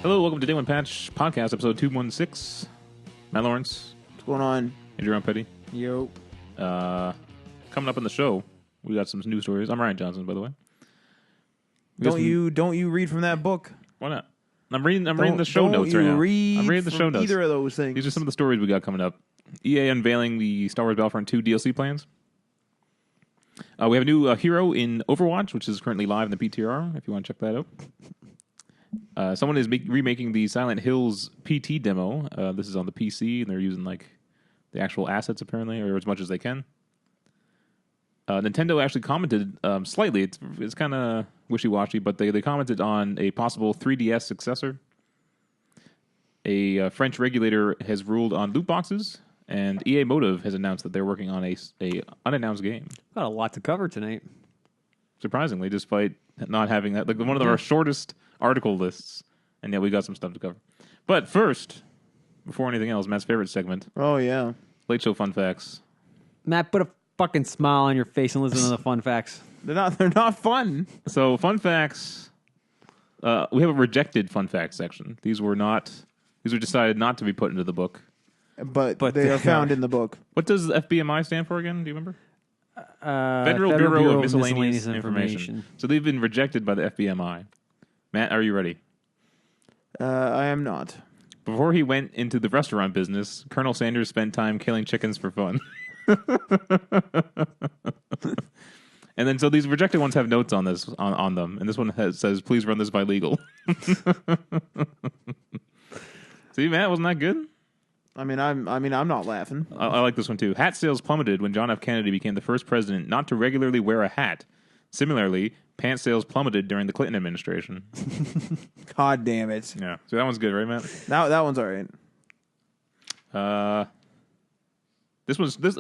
Hello, welcome to Day One Patch Podcast, episode 216. Matt Lawrence. What's going on? Andrew Petty. Yo. Coming up on the show, we got some news stories. I'm Ryan Johnson, by the way. Don't you read from that book? Why not? I'm reading the show notes right now. I'm reading the show notes. Either of those things. These are some of the stories we got coming up. EA unveiling the Star Wars Battlefront 2 DLC plans. We have a new hero in Overwatch, which is currently live in the PTR, if you want to check that out. Someone is remaking the Silent Hills PT demo. This is on the PC, and they're using like the actual assets apparently, or as much as they can. Nintendo actually commented slightly. It's kind of wishy-washy, but they commented on a possible 3DS successor. A French regulator has ruled on loot boxes, and EA Motive has announced that they're working on a unannounced game. Got a lot to cover tonight. Surprisingly, despite not having that, like one of our shortest article lists, and yet we got some stuff to cover. But first, before anything else, Matt's favorite segment. Oh, yeah. Late Show Fun Facts. Matt, put a fucking smile on your face and listen to the fun facts. They're not fun. So, fun facts. We have a rejected fun facts section. These were decided not to be put into the book. But they are found in the book. What does FBMI stand for again? Do you remember? Federal Bureau of Miscellaneous Information. So they've been rejected by the FBMI. Matt, are you ready? I am not. Before he went into the restaurant business, Colonel Sanders spent time killing chickens for fun. And then, so these rejected ones have notes on this on them, and this one says, "Please run this by legal." See, Matt, wasn't that good? I mean, I'm not laughing. I like this one too. Hat sales plummeted when John F. Kennedy became the first president not to regularly wear a hat. Similarly, pants sales plummeted during the Clinton administration. God damn it! Yeah, so that one's good, right, Matt? That one's all right.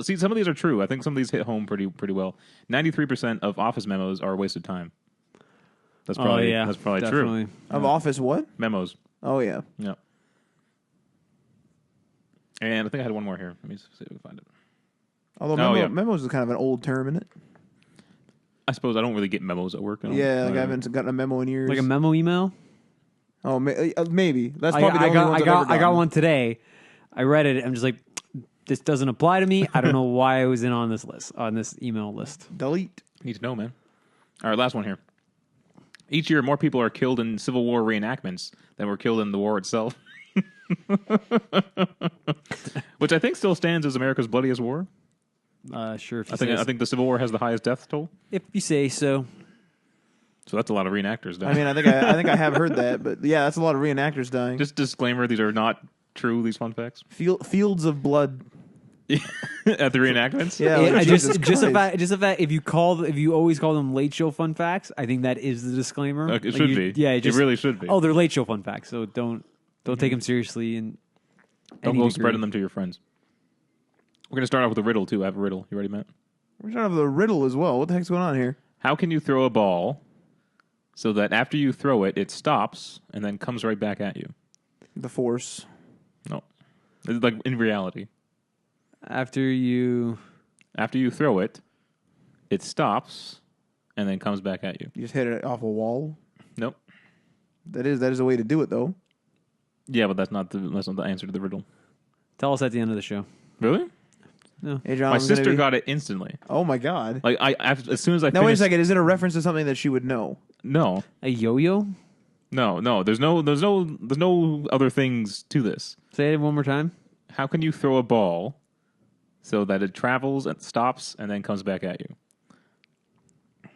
See, some of these are true. I think some of these hit home pretty well. 93% of office memos are wasted time. That's probably definitely true. Of office what? Memos. Oh yeah. Yeah. And I think I had one more here. Let me see if we can find it. Although memos is kind of an old term, isn't it? I suppose I don't really get memos at work. I haven't gotten a memo in years. Like a memo email? Oh, maybe. That's probably the only ones I've ever gotten. I got one today. I read it. I'm just like, this doesn't apply to me. I don't know why I was in on this list, on this email list. Delete. Need to know, man. All right, last one here. Each year, more people are killed in Civil War reenactments than were killed in the war itself. Which I think still stands as America's bloodiest war. Sure. I think the Civil War has the highest death toll. If you say so. So that's a lot of reenactors dying. I mean, I think I have heard that, but yeah, that's a lot of reenactors dying. Just disclaimer: these are not true. These fun facts. Fields of blood. At the reenactments. Yeah. Like just the fact if you always call them late show fun facts, I think that is the disclaimer. It should be. Yeah, it really should be. Oh, they're late show fun facts, so don't take them seriously and don't go spreading them to your friends. We're going to start off with a riddle, too. I have a riddle. You ready, Matt? We're starting off with a riddle as well. What the heck's going on here? How can you throw a ball so that after you throw it, it stops and then comes right back at you? The Force. No. It's like in reality. After you throw it, it stops and then comes back at you. You just hit it off a wall? Nope. That is a way to do it, though. Yeah, but that's not the answer to the riddle. Tell us at the end of the show. Really? No. Hey, John, my sister got it instantly. Oh my god! Like as soon as I now finished, wait a second. Is it a reference to something that she would know? No. A yo-yo? No. There's no other things to this. Say it one more time. How can you throw a ball so that it travels and stops and then comes back at you?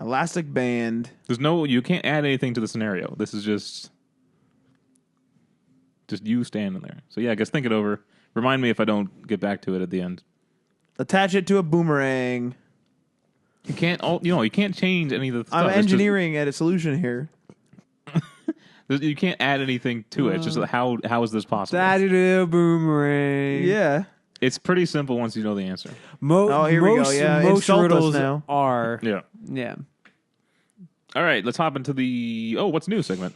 Elastic band. You can't add anything to the scenario. This is just you standing there. So yeah, I guess think it over. Remind me if I don't get back to it at the end. Attach it to a boomerang. You can't change any of the stuff. I'm engineering at a solution here. You can't add anything to it. It's just how is this possible? Attach it to a boomerang. Yeah. It's pretty simple once you know the answer. Here we go. Yeah, most riddles now. are. Yeah. All right, let's hop into the what's new segment.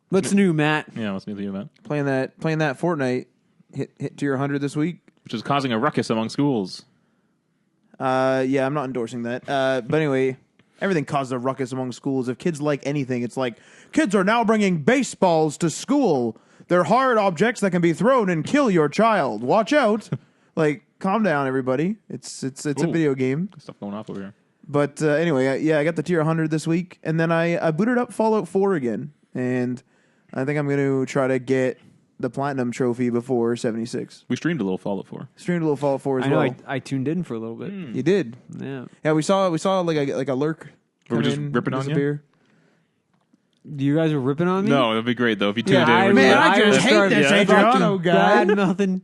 What's new, Matt? Yeah, what's new to you, Matt? Playing that Fortnite hit to your 100 this week, which is causing a ruckus among schools. Yeah, I'm not endorsing that. But anyway, everything caused a ruckus among schools. If kids like anything, it's like, kids are now bringing baseballs to school. They're hard objects that can be thrown and kill your child. Watch out. Like, calm down, everybody. It's a video game. Stuff going off over here. But anyway, I got the tier 100 this week, and then I booted up Fallout 4 again, and I think I'm going to try to get the Platinum trophy before 76. We streamed a little Fallout 4. Streamed a little Fallout 4 as I know. well. I tuned in for a little bit. You did. Yeah. Yeah, we saw like a lurk. Were we come just in, ripping on you? disappear. You guys were ripping on me? No, it'd be great though if you tuned Yeah, in. I just hate started this fucking Adriano guy. bad mouthing.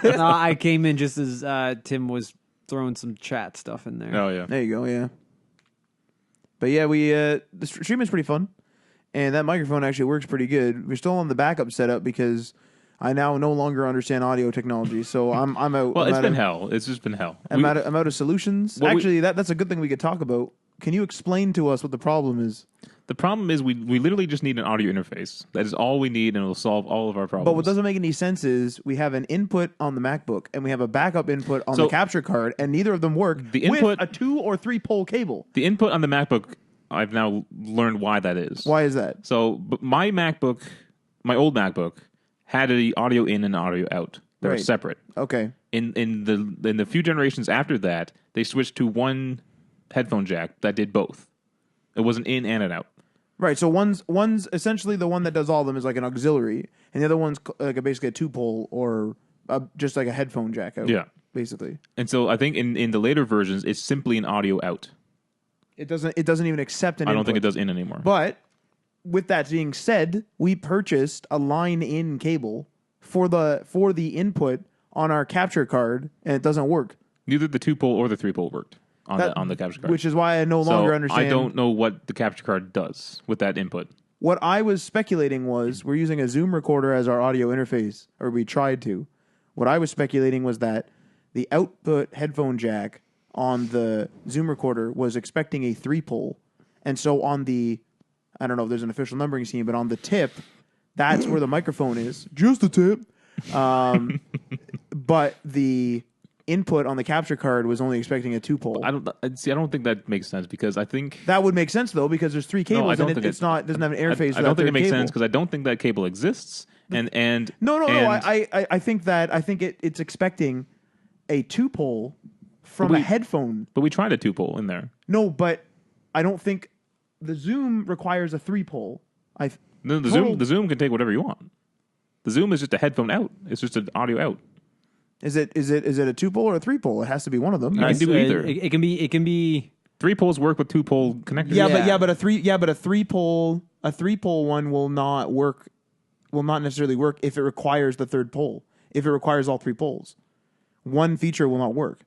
No, I came in just as Tim was throwing some chat stuff in there. Oh yeah. There you go. Yeah. But yeah, the stream is pretty fun, and that microphone actually works pretty good. We're still on the backup setup because I now no longer understand audio technology, so I'm out. Well, I'm it's out been of, hell. It's just been hell. I'm out of solutions. Well, Actually, that's a good thing we could talk about. Can you explain to us what the problem is? The problem is we literally just need an audio interface. That is all we need, and it'll solve all of our problems. But what doesn't make any sense is we have an input on the MacBook and we have a backup input on the capture card, and neither of them work with a 2 or 3 pole cable. The input on the MacBook, I've now learned why that is. Why is that? So, but my old MacBook, had the audio in and audio out. They were separate. Okay. In the few generations after that, they switched to one headphone jack that did both. It wasn't in and an out. Right, so one's essentially the one that does all of them is like an auxiliary, and the other one's like basically a 2-pole or just like a headphone jack out. Yeah, basically. And so I think in the later versions, it's simply an audio out. It doesn't even accept an I don't input. think it does in anymore. But with that being said, we purchased a line-in cable for the input on our capture card, and it doesn't work. Neither the 2-pole or the 3-pole worked on the capture card. Which is why I no longer understand. I don't know what the capture card does with that input. What I was speculating was we're using a Zoom recorder as our audio interface, or we tried to. What I was speculating was that the output headphone jack on the Zoom recorder was expecting a 3-pole. And so on the, I don't know if there's an official numbering scheme, but on the tip, that's where the microphone is. Just a tip. But the input on the capture card was only expecting a 2-pole. I don't think that makes sense because I think that would make sense though because there's 3 cables and it doesn't have an interface. I don't think it makes sense because I don't think that cable exists. No. I think it's expecting a 2-pole from a headphone. But we tried a 2-pole in there. No, but I don't think the Zoom requires a 3-pole. The Zoom can take whatever you want. The Zoom is just a headphone out. It's just an audio out. Is it a 2-pole or a 3-pole? It has to be one of them. You can do either. It can be 3 poles work with 2-pole connectors. But a 3-pole one will not work. Will not necessarily work if it requires the 3rd pole. If it requires all 3 poles, one feature will not work,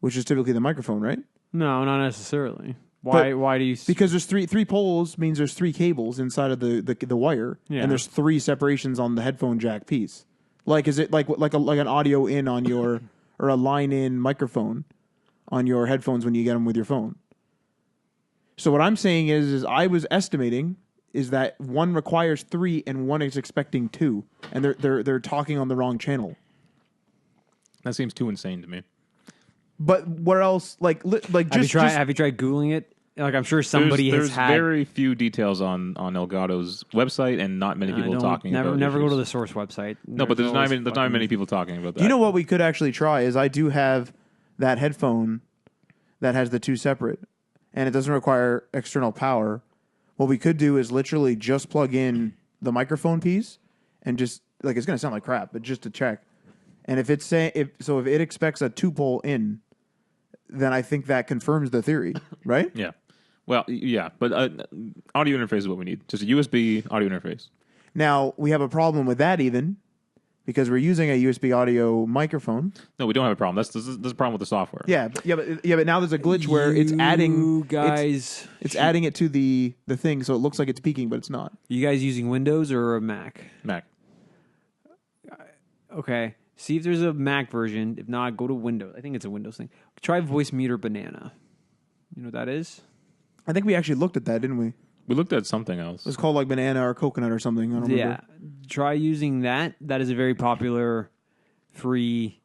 which is typically the microphone, right? No, not necessarily. Why do you? Because there's three poles means there's 3 cables inside of the wire, and there's 3 separations on the headphone jack piece. Like, is it like an audio in on your or a line in microphone on your headphones when you get them with your phone? So what I'm saying is I was estimating is that one requires 3 and one is expecting 2, and they're talking on the wrong channel. That seems too insane to me. But what else? Have you tried Googling it? Like, I'm sure somebody there's has had. very few details on Elgato's website, and not many people talking about it. Never go to the source website. No, but there's not many people talking about that. You know what we could actually try is I do have that headphone that has the 2 separate, and it doesn't require external power. What we could do is literally just plug in the microphone piece, and just it's going to sound like crap, but just to check. And if it expects a 2-pole in, then I think that confirms the theory, right? Yeah. Well, yeah, but audio interface is what we need. Just a USB audio interface. Now, we have a problem with that even, because we're using a USB audio microphone. No, we don't have a problem. This is a problem with the software. But now there's a glitch where it's adding it's adding it to the thing, so it looks like it's peaking, but it's not. You guys using Windows or a Mac? Mac. Okay. See if there's a Mac version. If not, go to Windows. I think it's a Windows thing. Try Voice Meter Banana. You know what that is? I think we actually looked at that, didn't we? We looked at something else. It was called like banana or coconut or something. I don't remember. Yeah. Try using that. That is a very popular free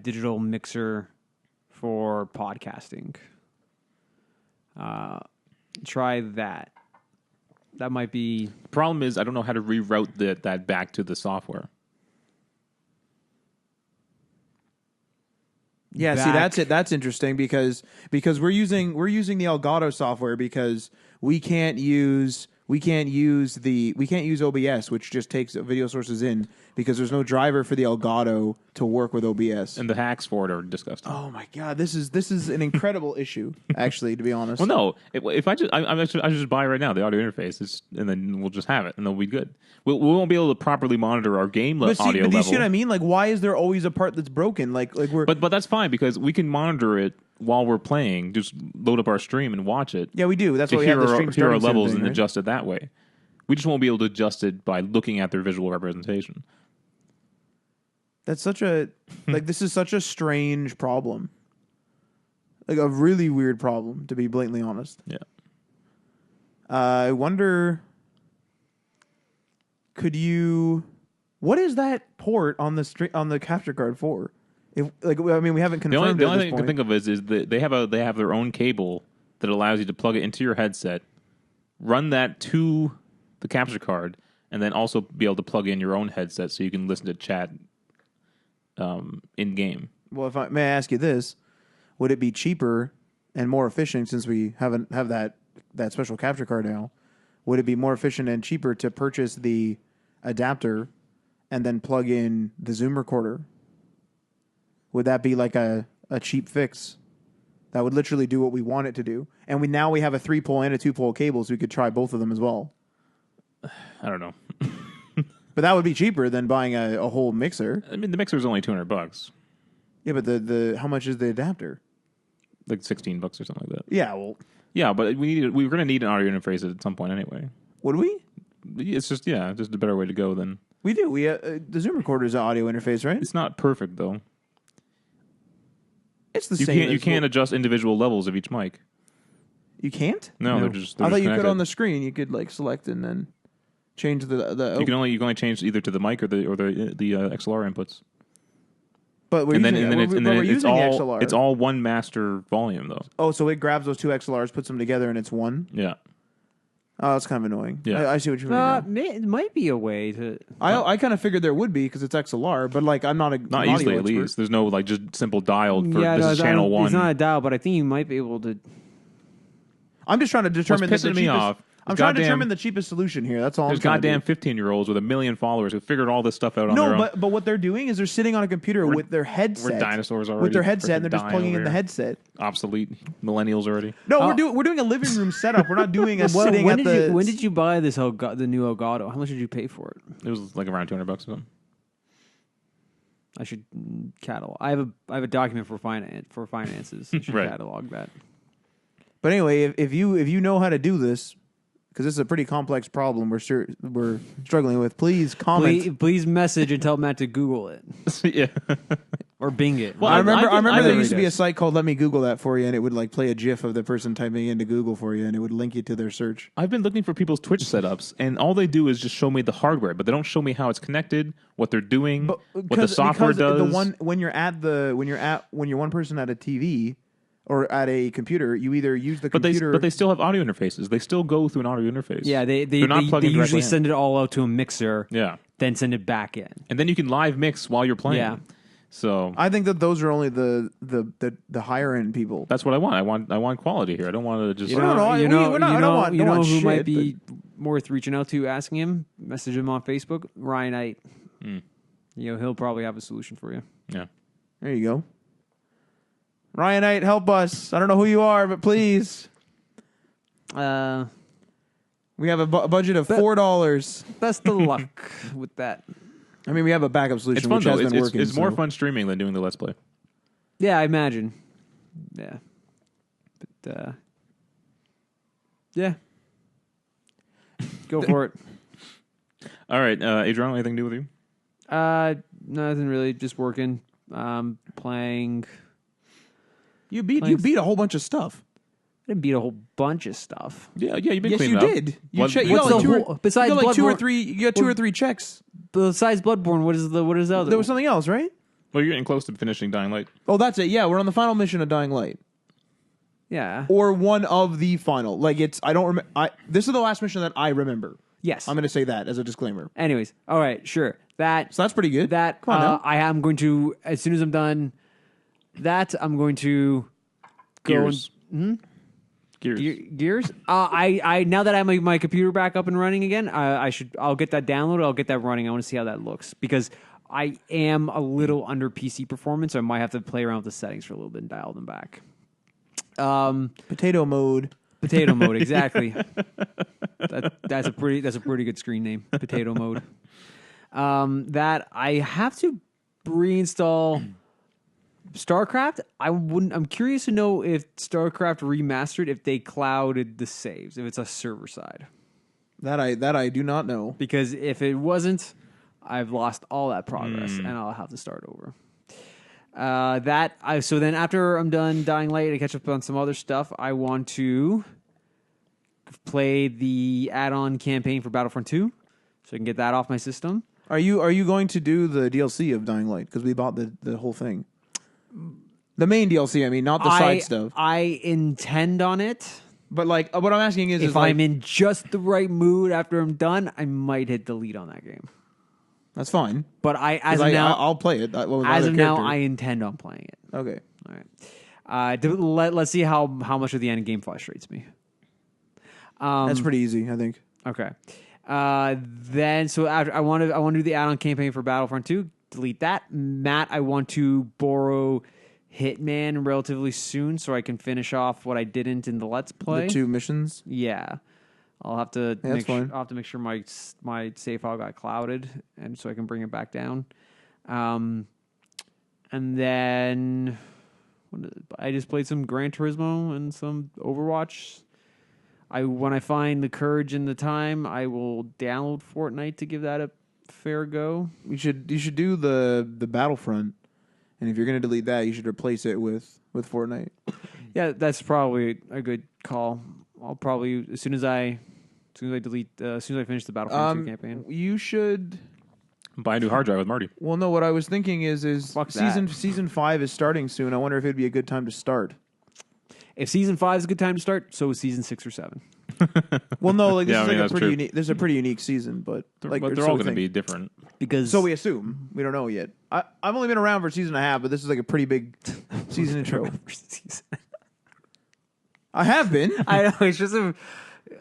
digital mixer for podcasting. Try that. That might be. The problem is I don't know how to reroute that back to the software. Yeah, see, that's it. That's interesting because we're using the Elgato software because we can't use OBS, which just takes video sources in because there's no driver for the Elgato to work with OBS. And the hacks for it are disgusting. Oh my god, this is an incredible issue. Actually, to be honest. Well, no, if I should just buy right now the audio interface, and then we'll just have it, and they'll be good. We won't be able to properly monitor our game audio but level. You see what I mean? Like, why is there always a part that's broken? Like we're. But that's fine because we can monitor it while we're playing. Just load up our stream and watch it. Yeah, we do. That's why we have the stream hear our levels thing, and right? adjust it that way. We just won't be able to adjust it by looking at their visual representation. That's such a this is such a strange problem. Like a really weird problem, to be blatantly honest. Yeah. I wonder, what is that port on the capture card for? If we haven't confirmed. The only thing I can think of is that they have their own cable that allows you to plug it into your headset, run that to the capture card, and then also be able to plug in your own headset so you can listen to chat in game. Well, may I ask you this: would it be cheaper and more efficient since we have that special capture card now? Would it be more efficient and cheaper to purchase the adapter and then plug in the Zoom recorder? Would that be like a cheap fix that would literally do what we want it to do? And we have a 3-pole and a 2-pole cable, so we could try both of them as well. I don't know. But that would be cheaper than buying a whole mixer. I mean, the mixer is only $200. Yeah, but the how much is the adapter? Like $16 or something like that. Yeah, well, yeah, but we're going to need an audio interface at some point anyway. Would we? It's just a better way to go than we do. We the Zoom recorder is an audio interface, right? It's not perfect though. It's the same. You can't adjust individual levels of each mic. You can't? No. They're just. I thought you could connected. on the screen. You could select and then change the. You can only change either to the mic or the XLR inputs. But we're using the XLR. It's all one master volume though. Oh, so it grabs those two XLRs, puts them together, and it's one. Yeah. Oh, that's kind of annoying. Yeah. I see what you mean. It might be a way to. I kind of figured there would be because it's XLR, but I'm not an not audio easily expert. at least. There's no just simple dialed for this is channel 1. It's not a dial, but I think you might be able to. I'm just trying to determine What's pissing me off. I'm trying to determine the cheapest solution here. That's all. There's I'm goddamn 15-year-olds with 1 million followers who figured all this stuff out on their their own. But what they're doing is they're sitting on a computer with their headset. We're dinosaurs already. With their headset, and they're just plugging in the headset. Obsolete millennials already. No, we're doing a living room setup. We're not doing a sitting at the. When did you buy the new Elgato? How much did you pay for it? It was like around $200 or something. I should catalog. I have a document for finances. I should Right. catalog that. But anyway, if you know how to do this, because this is a pretty complex problem we're struggling with, please comment. Please message and tell Matt to Google it. Yeah. Or Bing it. Well, I remember there used to be a a site called Let Me Google That For You, and it would play a GIF of the person typing into Google for you, and it would link you to their search. I've been looking for people's Twitch setups, and all they do is just show me the hardware, but they don't show me how it's connected, what they're doing, what the software does. When you're one person at a TV or at a computer, you either use the computer. But they still have audio interfaces. They still go through an audio interface. Yeah, they plugging usually directly send it all out to a mixer. Yeah. Then send it back in. And then you can live mix while you're playing. Yeah. So I think that those are only the higher end people. that's what I want. I want quality here. I don't want to just. You know who might be worth reaching out to, asking him, message him on Facebook, Ryan Knight. He'll probably have a solution for you. Yeah. There you go. Ryan Knight, help us. I don't know who you are, but please. We have a budget of $4. Best of luck with that. I mean, we have a backup solution, It's fun which though. has been working. It's more fun streaming than doing the Let's Play. Yeah, I imagine. Yeah. But, yeah. Go for it. All right, Adriano, anything to do with you? Nothing really. Just working. Playing. You beat a whole bunch of stuff. I didn't beat a whole bunch of stuff. Yeah, you've been Yes, cleaning you up. did. You What- got what's like the two or- whole- besides you got like two or Bloodborne- three. You got two or three checks. Besides Bloodborne, what is the other? There was something else, right? Well, you're getting close to finishing Dying Light. Oh, that's it. Yeah, we're on the final mission of Dying Light. Yeah. or one of the final. Like it's I don't remember. This is the last mission that I remember. Yes. I'm going to say that as a disclaimer. Anyways, all right, sure. So that's pretty good. That Come on now. I am going to, as soon as I'm done that, I'm going to go Gears. Gears. Gears. I now that I have my computer back up and running again, I'll get that downloaded. I'll get that running. I want to see how that looks because I am a little under PC performance. So I might have to play around with the settings for a little bit and dial them back. Potato mode. Potato mode, exactly. That's a pretty good screen name. Potato mode. That I have to reinstall StarCraft. I'm curious to know if StarCraft remastered, if they clouded the saves, if it's a server side. That I do not know. Because if it wasn't, I've lost all that progress and I'll have to start over. So then after I'm done Dying Light and catch up on some other stuff, I want to play the add-on campaign for Battlefront 2 so I can get that off my system. Are you going to do the DLC of Dying Light? Because we bought the whole thing. The main DLC, I mean, not the side stuff. I intend on it. But like, what I'm asking is, If I'm in just the right mood after I'm done, I might hit delete on that game. that's fine. But I'll play it. As of now, I intend on playing it. Okay. All right. Let's see how much of the end game frustrates me. That's pretty easy, I think. Okay. Then so after I want to do the add-on campaign for Battlefront 2. Delete that. Matt, I want to borrow Hitman relatively soon so I can finish off what I didn't in the Let's Play. The 2 missions. Yeah. I'll have to make sure my save file got clouded and so I can bring it back down. And then I just played some Gran Turismo and some Overwatch. When I find the courage and the time, I will download Fortnite to give that a fair go. You should do the Battlefront, and if you're going to delete that, you should replace it with Fortnite. Yeah, that's probably a good call. I'll probably as soon as I finish the Battlefront 2 campaign. You should buy a new hard drive with Marty. Well, no. What I was thinking is Fuck season 5 is starting soon. I wonder if it'd be a good time to start. If season 5 is a good time to start, so is season 6 or 7. Well, no, like this is like a that's pretty unique. This is a pretty unique season, but They're all going to be different. Because so we assume. We don't know yet. I've only been around for a season and a half, but this is like a pretty big season intro. I have been. I know it's just a.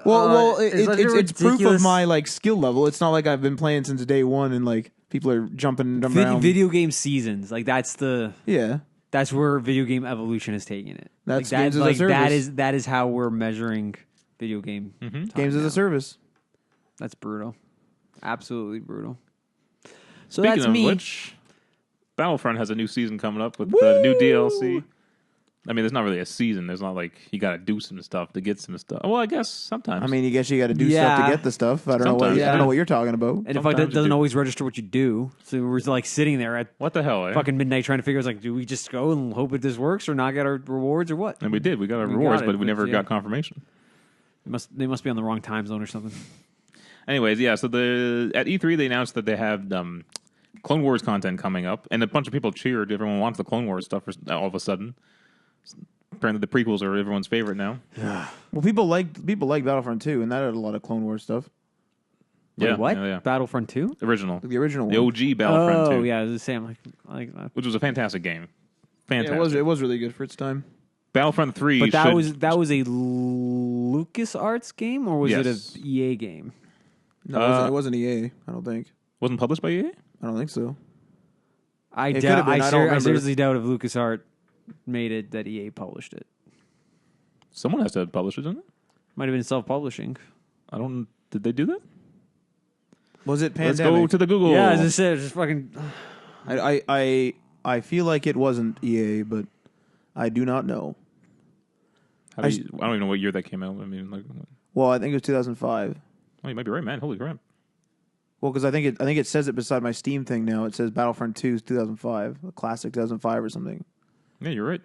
It's proof of my like skill level. It's not like I've been playing since day one and like people are jumping around. Video game seasons, like that's where video game evolution is taking it. That's like games as a service. That is how we're measuring video game games as a service. That's brutal, absolutely brutal. So Speaking that's of me. which, Battlefront has a new season coming up with the new DLC. I mean, there's not really a season. There's not like you got to do some stuff to get some stuff. Well, I guess sometimes. I mean, you guess you got to do stuff to get the stuff. I don't know what you're talking about. And in fact, that doesn't always register what you do. So we're like sitting there at what the hell, fucking midnight trying to figure out like, do we just go and hope that this works or not get our rewards or what? And we did. We got our rewards, but we never got confirmation. They must be on the wrong time zone or something. Anyways, yeah. So at E3 they announced that they have Clone Wars content coming up, and a bunch of people cheered. Everyone wants the Clone Wars stuff all of a sudden. Apparently, the prequels are everyone's favorite now. Well, people like Battlefront 2, and that had a lot of Clone Wars stuff. Wait, Yeah, what? yeah. Battlefront 2? Original. The original The one. OG Battlefront 2. Oh, yeah, I was the same. Like that. Which was a fantastic game. Yeah, Fantastic. it was really good for its time. Battlefront 3 But that was a LucasArts game, or was it Yes. a EA game? No, it wasn't EA. I don't think. wasn't published by EA? I don't think so. I It could have been. I don't remember. seriously doubt if LucasArts made it that EA published it. Someone has to publish it, doesn't it? Might have been self-publishing. I don't. Did they do that? Was it Let's Pandemic? go to the Google. Yeah, as I said, it's just fucking. I feel like it wasn't EA, but I do not know. I don't even know what year that came out. I mean, like, Well, I think it was 2005. oh, you might be right, man. Holy crap! Well, because I think it says it beside my Steam thing now. It says Battlefront 2 is 2005, a classic 2005 or something. Yeah, you're right.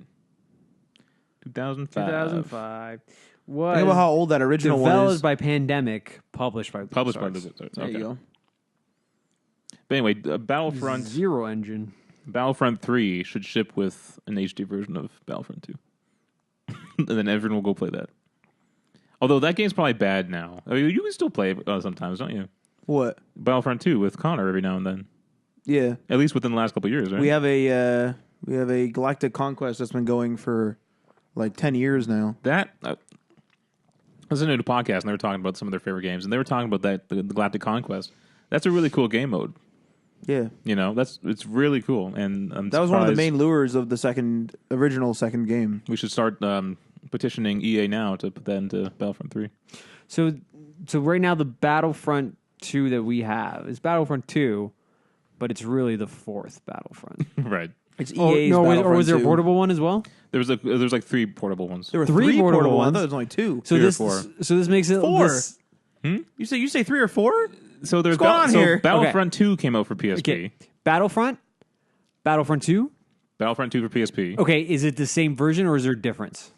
2005. 2005. Was Think about how old that original one developed is. by Pandemic, published by Published by LucasArts. LucasArts. There Okay. you go. But anyway, Battlefront Zero Engine. Battlefront 3 should ship with an HD version of Battlefront 2. and then everyone will go play that. Although that game's probably bad now. I mean, you can still play it sometimes, don't you? What? Battlefront 2 with Connor every now and then. Yeah. At least within the last couple of years, right? We have a Galactic Conquest that's been going for like 10 years now. That I was listening to a podcast and they were talking about some of their favorite games, and they were talking about that the Galactic Conquest. That's a really cool game mode. Yeah. You know, it's really cool, and I'm that was one of the surprised main lures of the original second game. we should start petitioning EA now to put that into Battlefront 3. So right now the Battlefront 2 that we have is Battlefront 2, but it's really the fourth Battlefront. Right. It's EA's Battlefront or was there a 2. portable one as well? There's like 3 portable ones. There were Three three portable portable ones. ones. I thought there was only 2. So 3 or this 4. so this makes it 4. this- You say 3 or 4? So there's What's going on here? Battlefront 2 came out for PSP. Okay. Battlefront 2. Battlefront 2 for PSP. Okay, is it the same version or is there a difference?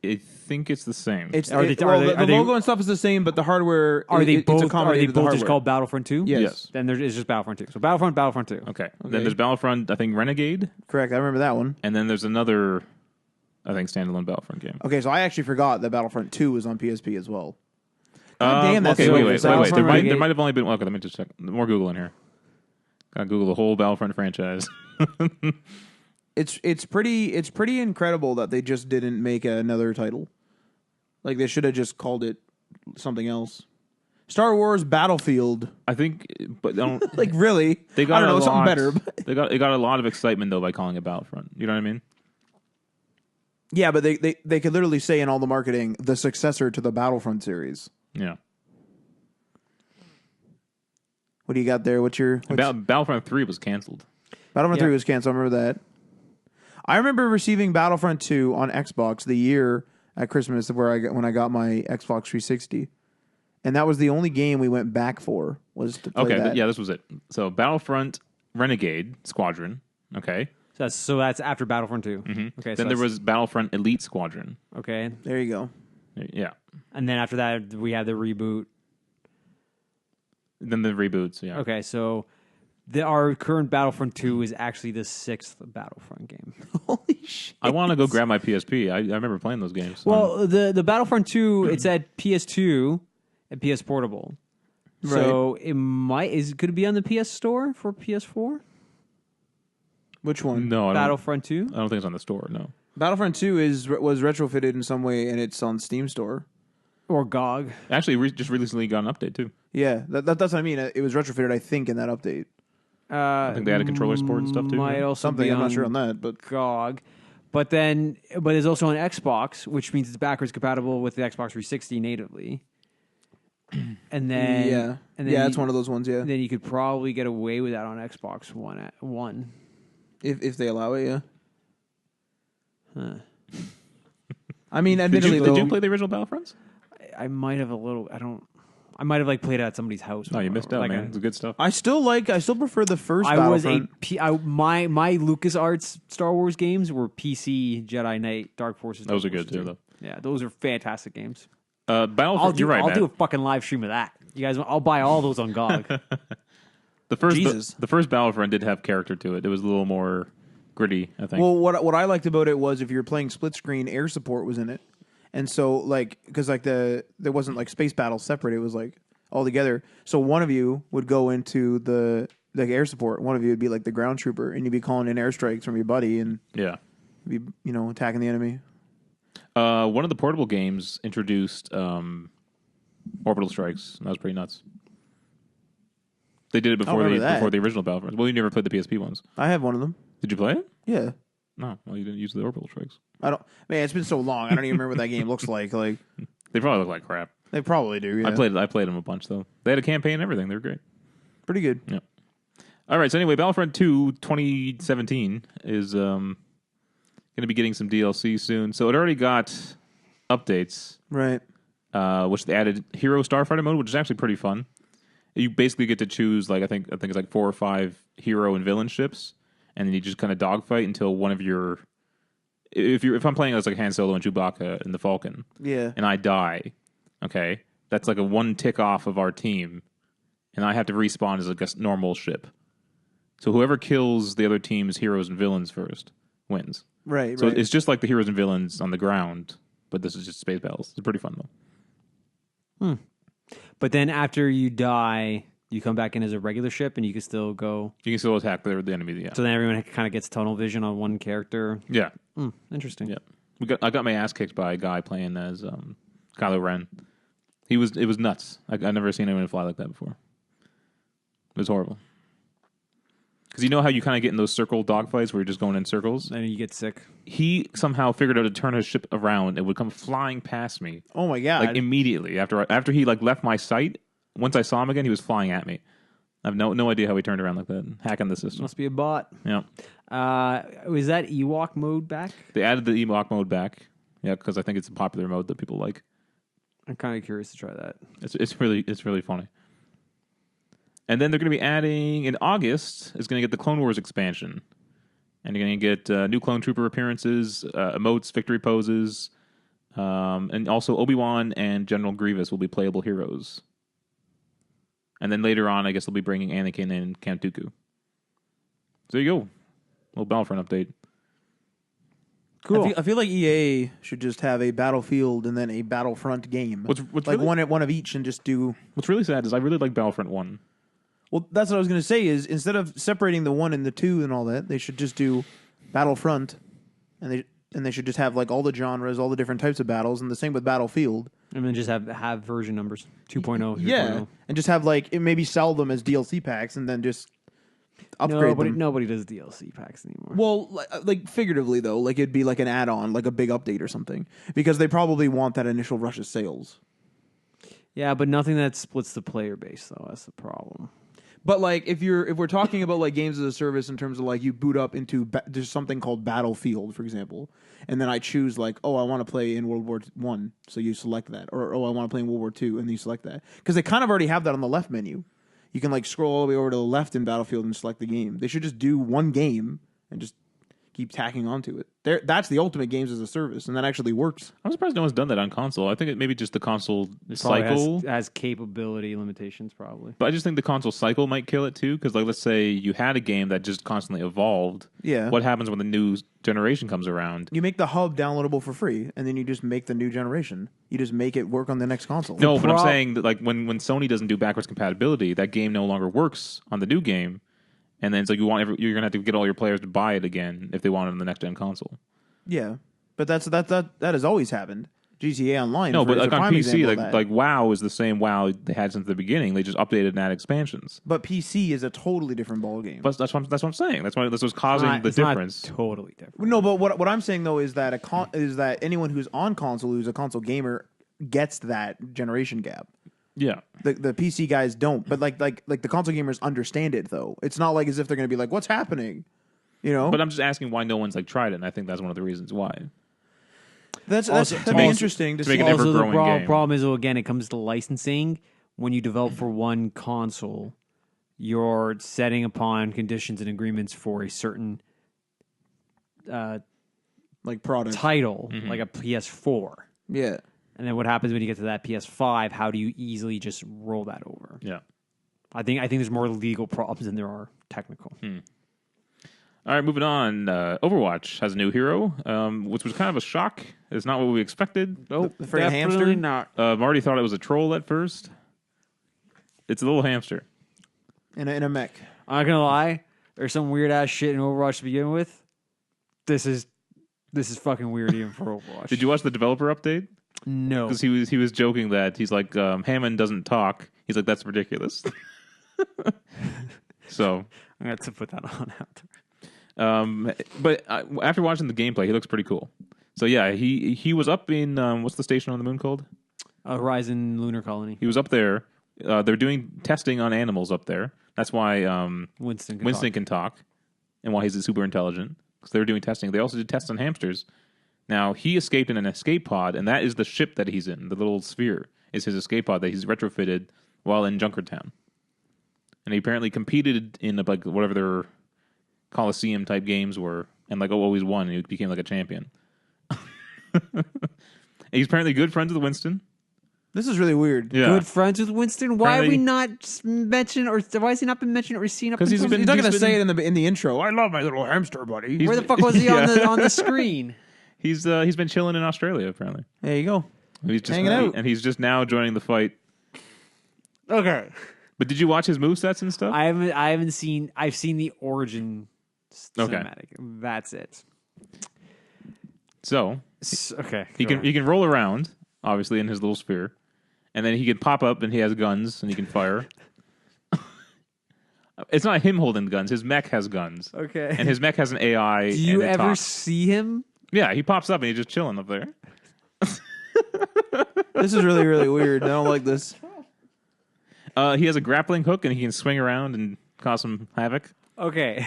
I think it's the same. It's Are they- the are they- logo and stuff is the same, but the hardware Are they it's both accommodated the just hardware. called Battlefront 2? Yes. Then it's just Battlefront 2. So Battlefront 2. Okay. Then there's Battlefront, I think Renegade, Correct. I remember that one. and then there's another, I think, standalone Battlefront game. Okay, so I actually forgot that Battlefront 2 was on PSP as well. damn, that's okay, so wait. Battlefront There Renegade. might have only been. Okay, let me just check. More Google in here. Gotta Google the whole Battlefront franchise. It's pretty incredible that they just didn't make another title. Like they should have just called it something else. Star Wars Battlefield. I think, but they don't. Like really? They got I don't know, a something lot- better. But They got a lot of excitement though by calling it Battlefront. You know what I mean? yeah, but they could literally say in all the marketing the successor to the Battlefront series. Yeah. What do you got there? Battlefront 3 was canceled. Battlefront Yeah. 3 was canceled. I remember that. I remember receiving Battlefront 2 on Xbox the year at Christmas when I got my Xbox 360. And that was the only game we went back for, was to play that. Yeah, this was it. So Battlefront Renegade Squadron. Okay. So that's after Battlefront 2. Okay. Then so there that's- was Battlefront Elite Squadron. Okay. There you go. Yeah. And then after that we had the reboot. Then the reboots. Yeah. Okay, so our current Battlefront 2 is actually the 6th Battlefront game. Holy shit. I want to go grab my PSP. I remember playing those games. Well, the Battlefront 2, it's at PS2 and PS Portable. So it could it be on the PS Store for PS4? Which one? no, I don't Battlefront 2? think it's on the store. No. Battlefront 2 was retrofitted in some way, and it's on Steam Store. Or GOG? Actually, just recently got an update too. Yeah, that's what I mean. It was retrofitted, I think, in that update. I think they added controller support and stuff, too, Might right? also Something, be I'm not on sure on that, but GOG. But it's also on Xbox, which means it's backwards compatible with the Xbox 360 natively. And then it's one of those ones. Yeah, then you could probably get away with that on Xbox One. if they allow it, yeah. Huh. I mean, Did admittedly, you though, play the original Battlefronts? I might have a little. I might have played it at somebody's house. No, you missed out, Like man. It's good stuff. I still prefer the first. I was Battlefront. my LucasArts Star Wars games were PC Jedi Knight Dark Forces. Those are Dark good Forces too, though. Yeah, those are fantastic games. Battlefront. You're right, I'll Matt. do a fucking live stream of that. You guys, I'll buy all those on GOG. The first Jesus. the first Battlefront did have character to it. It was a little more gritty, I think. Well, what I liked about it was if you're playing split screen, air support was in it, and so because there wasn't like space battles separate. It was like all together. So one of you would go into the air support. One of you would be like the ground trooper, and you'd be calling in airstrikes from your buddy and yeah. be attacking the enemy. One of the portable games introduced orbital strikes. That was pretty nuts. They did it before the original Battlefront. Well, you never played the PSP ones. I have one of them. Did you play it? Yeah. No. Well, you didn't use the orbital strikes. I don't. Man, it's been so long. I don't even remember what that game looks like. Like They probably look like crap. they probably do. Yeah. I played them a bunch though. They had a campaign and everything. They were great. pretty good. Yeah. All right. So anyway, Battlefront 2 2017 is going to be getting some DLC soon. So it already got updates, Right. which they added Hero Starfighter mode, which is actually pretty fun. You basically get to choose I think it's like 4 or 5 hero and villain ships, and then you just kind of dogfight until one of your. If I'm playing as like Han Solo and Chewbacca and the Falcon, Yeah. and I die, okay, that's like a 1 tick off of our team, and I have to respawn as like a normal ship. So whoever kills the other team's heroes and villains first wins. Right. So right. it's just like the heroes and villains on the ground, but this is just space battles. It's pretty fun though. But then after you die, you come back in as a regular ship, and you can still go. You can still attack the enemy. Yeah. So then everyone kind of gets tunnel vision on one character. Yeah. Interesting. Yeah. I got my ass kicked by a guy playing as Kylo Ren. It was nuts. I've never seen anyone fly like that before. It was horrible. Because you know how you kind of get in those circle dogfights where you're just going in circles? And you get sick. He somehow figured out to turn his ship around and would come flying past me. Oh my god! Like immediately after he like left my sight. Once I saw him again, he was flying at me. I have no idea how he turned around like that, hacking the system. Must be a bot. Yeah. Was that Ewok mode back? They added the Ewok mode back. Yeah, because I think it's a popular mode that people like. I'm kind of curious to try that. It's really funny. And then they're going to be adding in August is going to get the Clone Wars expansion, and you're going to get new Clone Trooper appearances, emotes, victory poses, and also Obi-Wan and General Grievous will be playable heroes. And then later on, I guess they'll be bringing Anakin and Count Dooku. So there you go, little Battlefront update. Cool. I feel like EA should just have a Battlefield and then a Battlefront game. What's like really, one of each and just do. What's really sad is I really like Battlefront 1. Well, that's what I was going to say. Is instead of separating the 1 and the 2 and all that, they should just do Battlefront, and they should just have like all the genres, all the different types of battles, and the same with Battlefield. And then just have version numbers 2.0. Yeah, and just have like maybe sell them as DLC packs, and then just upgrade them. Nobody does DLC packs anymore. Well, like figuratively though, like it'd be like an add-on, like a big update or something, because they probably want that initial rush of sales. Yeah, but nothing that splits the player base though. That's the problem. But like if we're talking about like games as a service in terms of like you boot up into there's something called Battlefield, for example, and then I choose like, oh, I want to play in World War I, so you select that, or oh, I want to play in World War II, and you select that, because they kind of already have that on the left menu. You can like scroll all the way over to the left in Battlefield and select the game. They should just do one game and just keep tacking onto it. That's the ultimate games as a service, and that actually works. I'm surprised no one's done that on console. I think it maybe just the console Probably cycle has capability limitations, probably. But I just think the console cycle might kill it too, because like let's say you had a game that just constantly evolved. Yeah. What happens when the new generation comes around? You make the hub downloadable for free, and then you just make the new generation. You just make it work on the next console. No, but I'm saying that like when Sony doesn't do backwards compatibility, that game no longer works on the new game, and then it's like you're gonna have to get all your players to buy it again if they want it on the next gen console. Yeah, but that has always happened. GTA Online. No, but is like a on prime PC, example of that. like WoW is the same WoW they had since the beginning. They just updated and added expansions. But PC is a totally different ballgame. But that's what I'm saying. That's what's causing the It's difference. not totally different. No, but what I'm saying though is that is that anyone who's on console, who's a console gamer, gets that generation gap. Yeah. The PC guys don't, but like the console gamers understand it though. It's not like as if they're going to be like, "What's happening?" You know. But I'm just asking why no one's like tried it, and I think that's one of the reasons why. That'd be interesting to to make see. it Also, the ever-growing game. problem is, again, it comes to licensing. When you develop for one console, you're setting upon conditions and agreements for a certain like product. title, like a PS4. Yeah. And then what happens when you get to that PS5? How do you easily just roll that over? Yeah. I think there's more legal problems than there are technical. All right, moving on. Overwatch has a new hero, which was kind of a shock. It's not what we expected. Nope, The friggin' hamster? not. Marty thought it was a troll at first. It's a little hamster. In a mech. I'm not gonna lie. There's some weird ass shit in Overwatch to begin with. This is fucking weird even for Overwatch. Did you watch the developer update? No. Because he was joking that he's like Hammond doesn't talk. He's like, that's ridiculous. So I'm gonna have to put that on after. but after watching the gameplay, he looks pretty cool. So yeah, he was up in what's the station on the moon called? Horizon Lunar Colony. He was up there. They're doing testing on animals up there. That's why Winston can talk, and why he's super intelligent, because they were doing testing. They also did tests on hamsters. Now he escaped in an escape pod, and that is the ship that he's in. The little sphere is his escape pod that he's retrofitted while in Junkertown. And he apparently competed in like whatever their Coliseum type games were, and like always won. And he became like a champion. He's apparently good friends with Winston. This is really weird. Yeah. Good friends with Winston. Why have we Apparently- not mentioned, or why has he not been mentioned or seen up? 'Cause he's until- been- He's not going to been- say it in the intro. I love my little hamster buddy. Where the fuck was he Yeah. on the screen? He's been chilling in Australia apparently. There you go. He's just Hanging out. and he's just now joining the fight. Okay. But did you watch his movesets and stuff? I haven't seen. I've seen the origin Okay. cinematic. That's it. So Okay. he can roll around, obviously in his little sphere, and then he can pop up and he has guns and he can fire. It's not him holding the guns. His mech has guns, Okay. and his mech has an AI. Do you and it ever talks. see him? Yeah, he pops up and he's just chilling up there. This is really, really weird. I don't like this. He has a grappling hook and he can swing around and cause some havoc. Okay.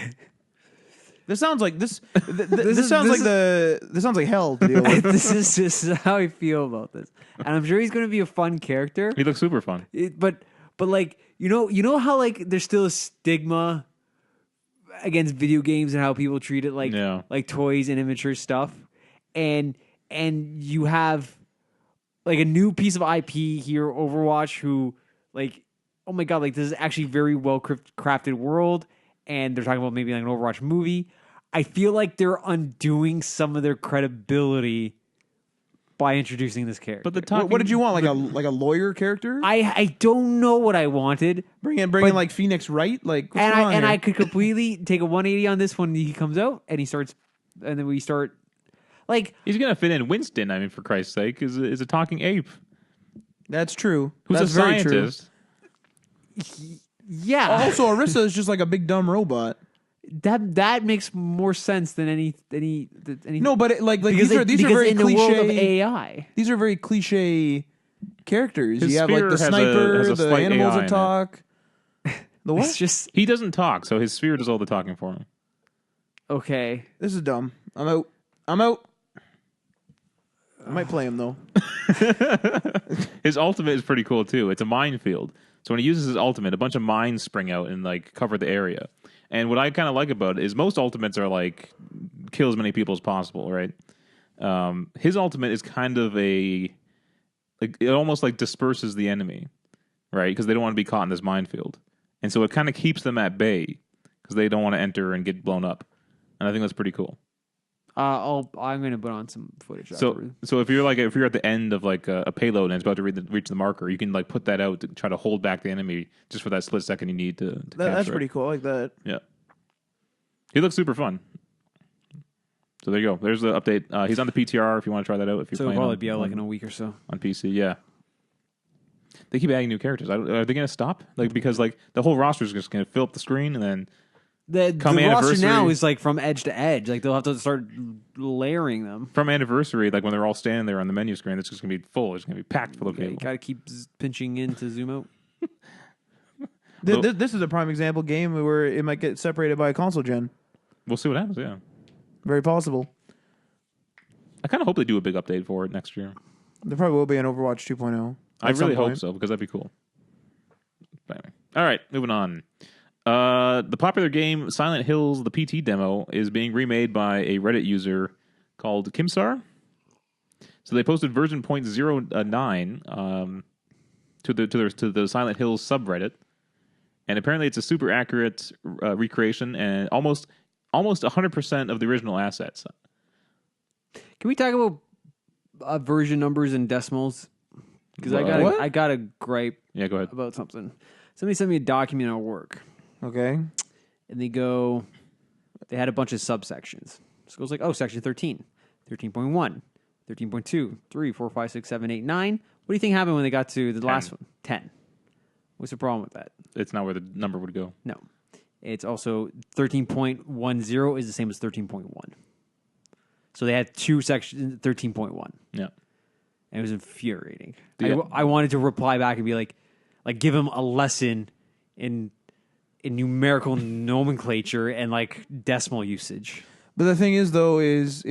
This sounds like this. This sounds like hell to deal with. this is how I feel about this, and I'm sure he's going to be a fun character. He looks super fun. But like you know how like there's still a stigma against video games and how people treat it like Yeah. like toys and immature stuff, and you have like a new piece of IP here, Overwatch, who like, oh my god, like this is actually very well crafted world, and they're talking about maybe like an Overwatch movie. I feel like they're undoing some of their credibility by introducing this character. But the talking, What did you want? Like a lawyer character? I don't know what I wanted. Bring in like Phoenix Wright. Like what's And going on here? I could completely take a 180 on this when he comes out and he starts, and then we start like he's gonna fit in Winston. I mean, for Christ's sake, is a talking ape That's true. who's That's a very scientist. yeah, Also, Orisa is just like a big dumb robot. that makes more sense than any. No, but because these are because very in the cliche. world of AI, These are very cliche characters. His you have like spear the has sniper, a the slight animals AI in that it. talk. The what? it's just He doesn't talk, so his sphere does all the talking for him. okay. This is dumb. I'm out. I might play him though. His ultimate is pretty cool too. It's a minefield. So when he uses his ultimate, a bunch of mines spring out and like cover the area. And what I kind of like about it is most ultimates are like kill as many people as possible, right? His ultimate is kind of it almost like disperses the enemy, right? Because they don't want to be caught in this minefield, and so it kind of keeps them at bay because they don't want to enter and get blown up. And I think that's pretty cool. I'm gonna put on some footage. So, afterward. so if you're at the end of like a payload and it's about to reach the marker, you can like put that out to try to hold back the enemy just for that split second you need to That's capture it. pretty cool. I like that. Yeah, he looks super fun. So there you go. There's the update. He's on the PTR if you want to try that out. If you're So it'll playing probably on, be out like on, in a week or so. on PC. Yeah, they keep adding new characters. Are they going to stop? Like because like the whole roster is just going to fill up the screen and then The Come roster anniversary- now is like from edge to edge. Like they'll have to start layering them. from anniversary, like when they're all standing there on the menu screen, it's just going to be full. It's going to be packed full of Yeah, you people. got to keep pinching in to zoom out. This is a prime example game where it might get separated by a console gen. We'll see what happens. Yeah. Very possible. I kind of hope they do a big update for it next year. There probably will be an Overwatch 2.0. I at some really hope point. so because that'd be cool. But anyway. All right, moving on. The popular game Silent Hills, the PT demo, is being remade by a Reddit user called Kimsar. So they posted version 0.09 to the Silent Hills subreddit, and apparently it's a super accurate recreation and almost 100% of the original assets. Can we talk about version numbers and decimals? Because What? I got a gripe Yeah, go ahead. about something. Somebody sent me a document at work, Okay. and they had a bunch of subsections. So it goes like, oh, section 13, 13.1, 13.2, 3, 4, 5, 6, 7, 8, 9. What do you think happened when they got to the last one? 10. What's the problem with that? It's not where the number would go. No. It's also 13.10 is the same as 13.1. So they had two sections, 13.1. Yeah. And it was infuriating. Yeah. I wanted to reply back and be like give him a lesson in numerical nomenclature and like decimal usage. But the thing is, though, is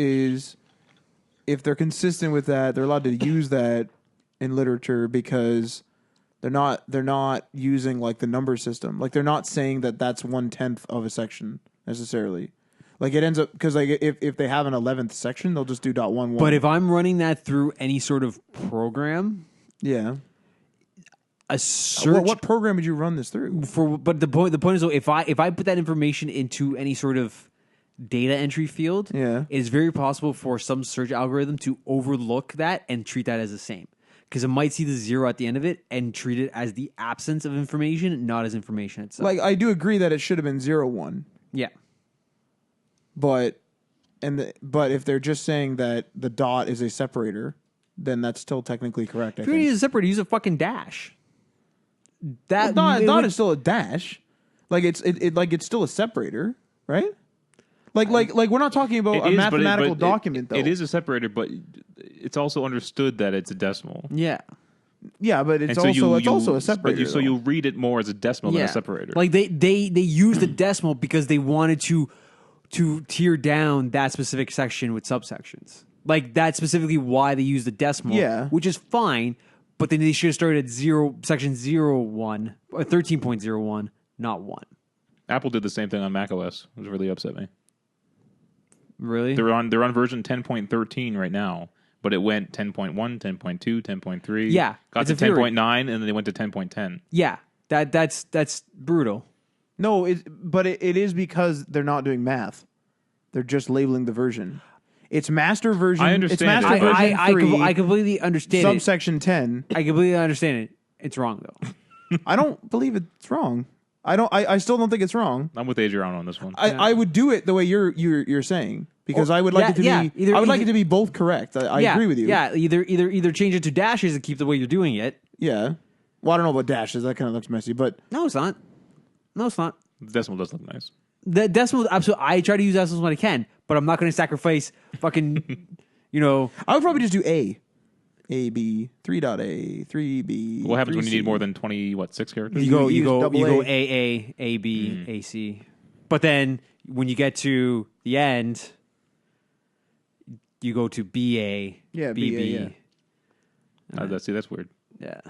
if they're consistent with that, they're allowed to use that in literature because they're not using like the number system. Like they're not saying that that's 1/10 of a section necessarily. Like it ends up because like if they have an 11th section, they'll just do .11. But if I'm running that through any sort of program, Yeah. A search. What program did you run this through? But the point is, though, if I put that information into any sort of data entry field, Yeah. it's very possible for some search algorithm to overlook that and treat that as the same. Because it might see the 0 at the end of it and treat it as the absence of information, not as information itself. Like, I do agree that it should have been 0-1. Yeah. But if they're just saying that the dot is a separator, then that's still technically correct. If you're going to use a separator, use a fucking dash. That dot is still a dash. Like it's still a separator, right? Like we're not talking about a mathematical document though. It is a separator, but it's also understood that it's a decimal. Yeah. Yeah, but it's also a separator. So you read it more as a decimal than a separator. Like they use the decimal because they wanted to tear down that specific section with subsections. Like that's specifically why they use the decimal. Yeah. Which is fine, but then they should have started at section 0.1 or 13.01, not 1. Apple did the same thing on macOS, which really upset me. Really? They're on version 10.13 right now, but it went 10.1, 10.2, 10.3. Yeah, got to 10.9, and then they went to 10.10. Yeah, that's brutal. No, but it is because they're not doing math. They're just labeling the version. It's master version. I understand. It's master version 3. I completely understand subsection 10. I completely understand it. It's wrong though. I don't believe it's wrong. I still don't think it's wrong. I'm with Adrian on this one. I would do it the way you're saying because I would like it to be. I would like it to be both correct. I agree with you. Yeah, either change it to dashes and keep the way you're doing it. Yeah. Well, I don't know about dashes. That kind of looks messy, but no, it's not. The decimal does look nice. The decimal, absolutely. I try to use decimals when I can, but I'm not going to sacrifice fucking. I would probably just do A. A, B, 3.A, 3B. What happens when you 3C. need more than 6 characters? You go double A. A, B, A, C. But then when you get to the end, you go to B, A, Yeah, B, BA, B. yeah. That's weird. Yeah.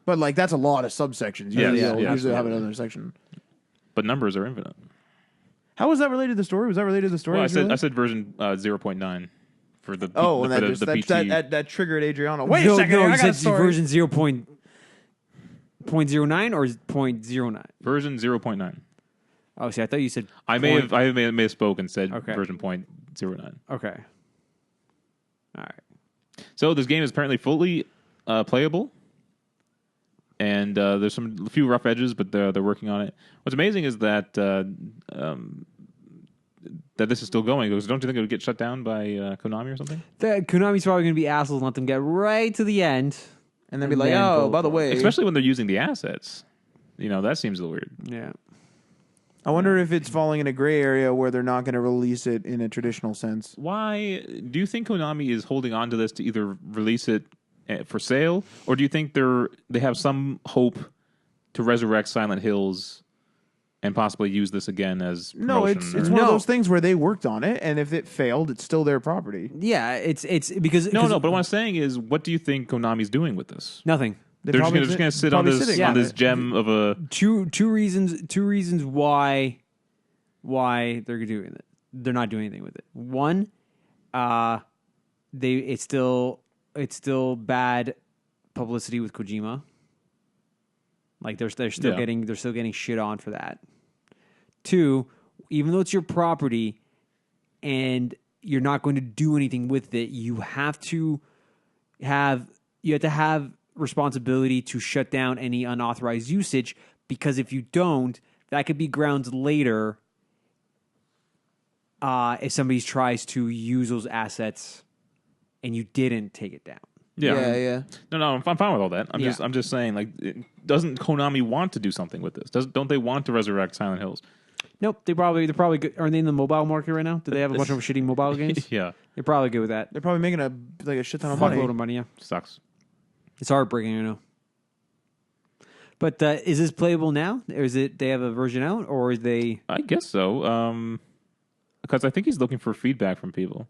But like that's a lot of subsections. Yeah, Usually have another section. But numbers are infinite. How was that related to the story? Was that related to the story? Well, I said version 0.9 for the that triggered Adriano. Wait No, a second, no, I you got said a story. version 0.09 or 0.09? Version 0.9. Oh, see, I thought you said I may have misspoke and said Okay. version 0.09. Okay. All right. So this game is apparently fully playable, and there's a few rough edges, but they're working on it. What's amazing is that this is still going. Because don't you think it would get shut down by Konami or something? Konami's probably going to be assholes and let them get right to the end. And then be like, oh, by the way. Especially when they're using the assets. That seems a little weird. Yeah. I wonder if it's falling in a gray area where they're not going to release it in a traditional sense. Why do you think Konami is holding on to this to either release it for sale, or do you think they have some hope to resurrect Silent Hills and possibly use this again as promotion? No, it's one of those things where they worked on it, and if it failed, it's still their property. Yeah, it's because No, but what I'm saying is, what do you think Konami's doing with this? nothing. They're just going to sit on this gem of a Two reasons why they're doing it. They're not doing anything with it. One, it's still bad publicity with Kojima. Like they're still getting shit on for that. Two, even though it's your property and you're not going to do anything with it, you have to have responsibility to shut down any unauthorized usage, because if you don't, that could be grounds later if somebody tries to use those assets and you didn't take it down. Yeah. No, I'm fine with all that. I'm just saying, like, doesn't Konami want to do something with this? Don't they want to resurrect Silent Hills? Nope, they're probably good. Are they in the mobile market right now? Do they have a bunch of shitty mobile games? Yeah, they're probably good with that. They're probably making a shit ton of Fuck money. load of money. Yeah, sucks. it's heartbreaking, I know. But is this playable now? Or is it they have a version out, or is they? I guess so. Because I think he's looking for feedback from people.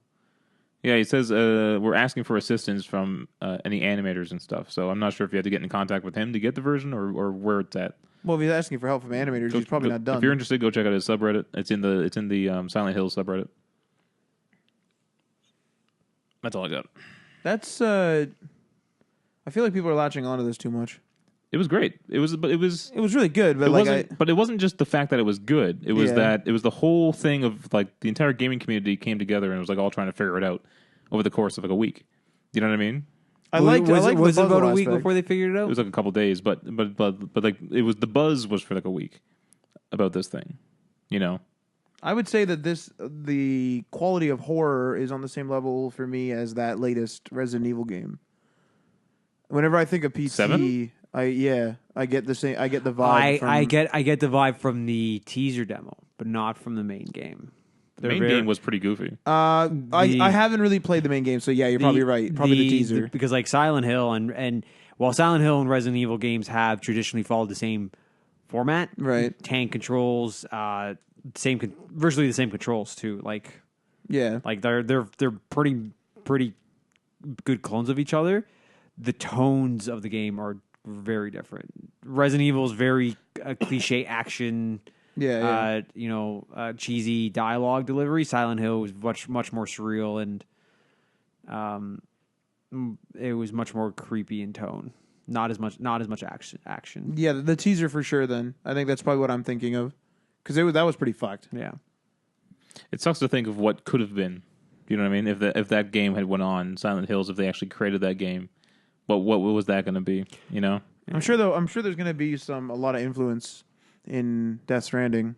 Yeah, he says we're asking for assistance from any animators and stuff. So I'm not sure if you had to get in contact with him to get the version or where it's at. Well, if he's asking for help from animators, he's probably not done. If you're interested, go check out his subreddit. It's in the Silent Hills subreddit. That's all I got. That's I I feel like people are latching onto this too much. It was great. It was really good, but but it wasn't just the fact that it was good. It was that it was the whole thing of like the entire gaming community came together and was like all trying to figure it out over the course of like a week. You know what I mean? Was it about a week before they figured it out? It was like a couple days, but like it was the buzz was for like a week about this thing. You know, I would say that the quality of horror is on the same level for me as that latest Resident Evil game. Whenever I think of PT, 7? I get the same. I get the vibe. I get the vibe from the teaser demo, but not from the main game. The main game was pretty goofy. I haven't really played the main game, so yeah, you're probably right. Probably the teaser. Because like Silent Hill and while Silent Hill and Resident Evil games have traditionally followed the same format, right? Tank controls, virtually the same controls too. Like they're pretty good clones of each other. The tones of the game are very different. Resident Evil is very cliche action. Cheesy dialogue delivery. Silent Hill was much more surreal and it was much more creepy in tone. Not as much action. Yeah, the teaser for sure. Then I think that's probably what I'm thinking of because that was pretty fucked. Yeah, it sucks to think of what could have been. You know what I mean? If that game had went on Silent Hills, if they actually created that game, what was that going to be? You know, I'm sure there's going to be a lot of influence in Death Stranding.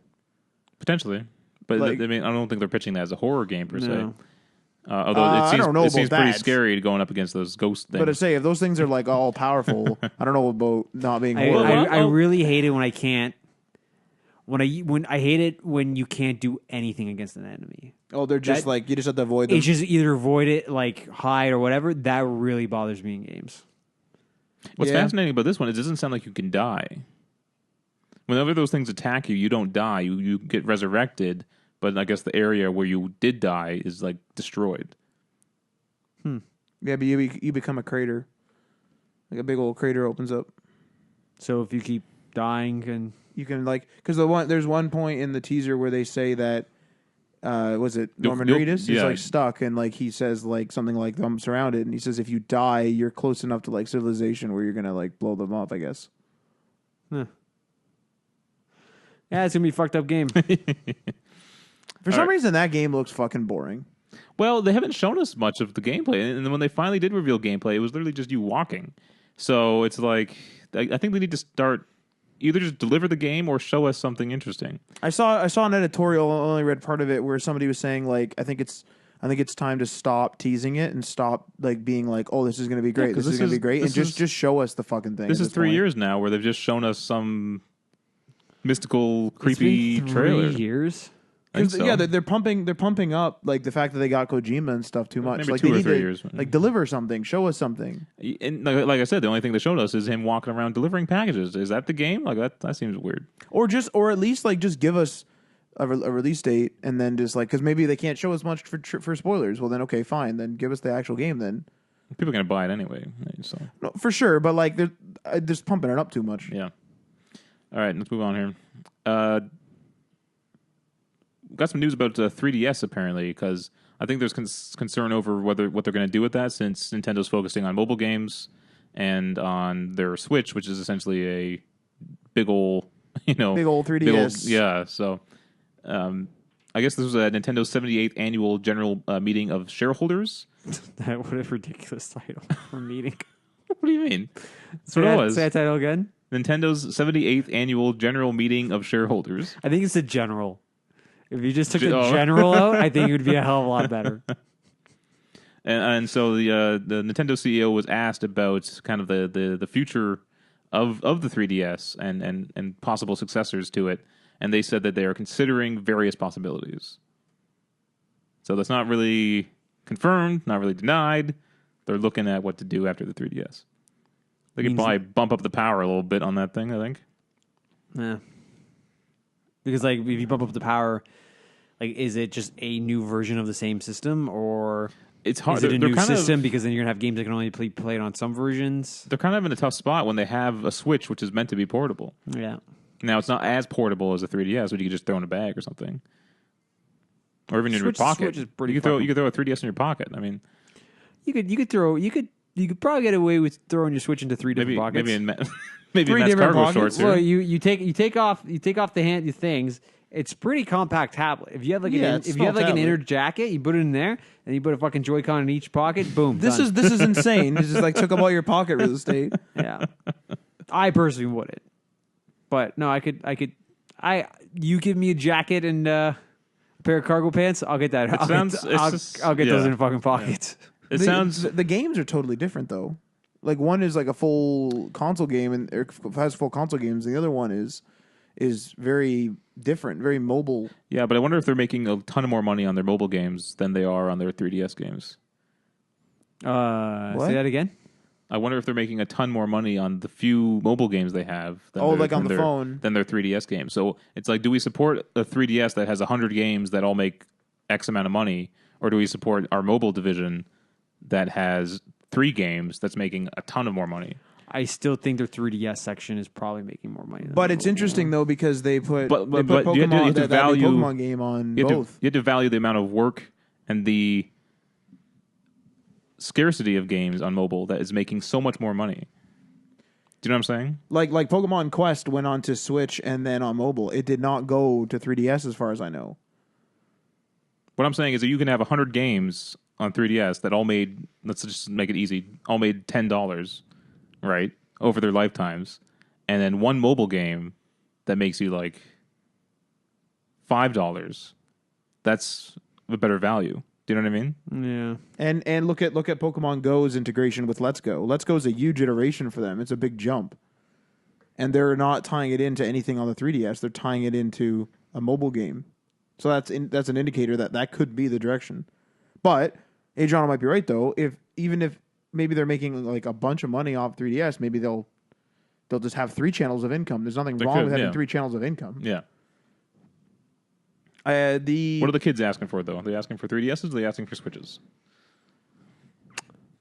Potentially. But I mean, I don't think they're pitching that as a horror game per se. Although it seems pretty scary going up against those ghost things. But I say, if those things are like all powerful, I don't know about not being horror. I really hate it when I can't. When I hate it when you can't do anything against an enemy. Oh, they're just like you just have to avoid them. It's just either avoid it, like hide or whatever. That really bothers me in games. What's fascinating about this one is it doesn't sound like you can die. Whenever those things attack you, you don't die. You get resurrected, but I guess the area where you did die is like destroyed. Yeah, but you become a crater. Like a big old crater opens up. So if you keep dying, and you can because there's one point in the teaser where they say that was it Norman Reedus? He's like stuck and like he says like something like I'm surrounded, and he says if you die, you're close enough to like civilization where you're gonna like blow them up. I guess. Yeah, it's gonna be a fucked up game. For some reason, that game looks fucking boring. Well, they haven't shown us much of the gameplay, and when they finally did reveal gameplay, it was literally just you walking. So it's like I think they need to start either just deliver the game or show us something interesting. I saw an editorial. I only read part of it where somebody was saying like I think it's time to stop teasing it and stop like being like, oh, this is going to be great. This is going to be great, and just show us the fucking thing. This is 3 years now where they've just shown us some mystical, creepy trailer. 3 years. So. Yeah, they're pumping up like the fact that they got Kojima and stuff too much. Maybe like 2 or 3 years. Like deliver something, show us something. And like I said, the only thing they showed us is him walking around delivering packages. Is that the game? Like that seems weird. Or at least like just give us a release date and then just like because maybe they can't show us much for spoilers. Well, then okay, fine. Then give us the actual game. Then people are gonna buy it anyway. So no, for sure. But like they're just pumping it up too much. Yeah. All right, let's move on here. Got some news about 3DS apparently because I think there's concern over what they're going to do with that since Nintendo's focusing on mobile games and on their Switch, which is essentially a big old 3DS. So I guess this was a Nintendo's 78th annual general meeting of shareholders. What a ridiculous title for a meeting. What do you mean? That's what it was. Say that title again. Nintendo 78th annual general meeting of shareholders. I think it's a general. If you just took the general out, I think it would be a hell of a lot better. And so the Nintendo CEO was asked about kind of the future of the 3DS and possible successors to it, and they said that they are considering various possibilities. So that's not really confirmed, not really denied. They're looking at what to do after the 3DS. They could probably bump up the power a little bit on that thing, I think. Yeah. Because like if you bump up the power, like is it just a new version of the same system, or it's hard. Is it a new system because then you're gonna have games that can only be played on some versions? They're kind of in a tough spot when they have a Switch, which is meant to be portable. Yeah. Now it's not as portable as a 3DS, which you could just throw in a bag or something, or even in your pocket. Switch is pretty you could throw a 3DS in your pocket. I mean, you could you could probably get away with throwing your Switch into three different pockets. Maybe in maybe in Three Matt's different cargo pockets? shorts here. Well, you take off the things. It's pretty compact tablet. If you have like it's if small you have like an tablet. inner jacket, you put it in there, and you put a fucking Joy-Con in each pocket. Boom. This done. is insane. It just like took up all your pocket real estate. Yeah. I personally wouldn't. But no, you give me a jacket and a pair of cargo pants, I'll get that. I'll get those in fucking pockets. It sounds The games are totally different though. Like one is like a full console game and has full console games. The other one is very different, very mobile. Yeah, but I wonder if they're making a ton more money on their mobile games than they are on their 3DS games. Say that again? I wonder if they're making a ton more money on the few mobile games they have than like on the phone. than their 3DS games. So it's like, do we support a 3DS that has 100 games that all make X amount of money, or do we support our mobile division that has 3 games that's making a ton of more money? I still think their 3DS section is probably making more money. But it's interesting though because they put But Pokemon, you have to that value Pokemon game on You have, both. you have to value the amount of work and the scarcity of games on mobile that is making so much more money. Do you know what I'm saying? Like Pokemon Quest went on to Switch and then on mobile. It did not go to 3DS as far as I know. What I'm saying is that you can have 100 games on 3DS that all made, let's just make it easy, all made $10, right, over their lifetimes, and then one mobile game that makes you like $5. That's a better value. Do you know what I mean? Yeah. And look at Pokemon Go's integration with Let's Go. Let's Go is a huge iteration for them. It's a big jump. And they're not tying it into anything on the 3DS. They're tying it into a mobile game. So that's an indicator that could be the direction. But Adriano might be right though. Even if maybe they're making like a bunch of money off 3DS, maybe they'll just have 3 channels of income. There's nothing wrong with having 3 channels of income. Yeah. What are the kids asking for though? Are they asking for 3DSs? Or are they asking for Switches?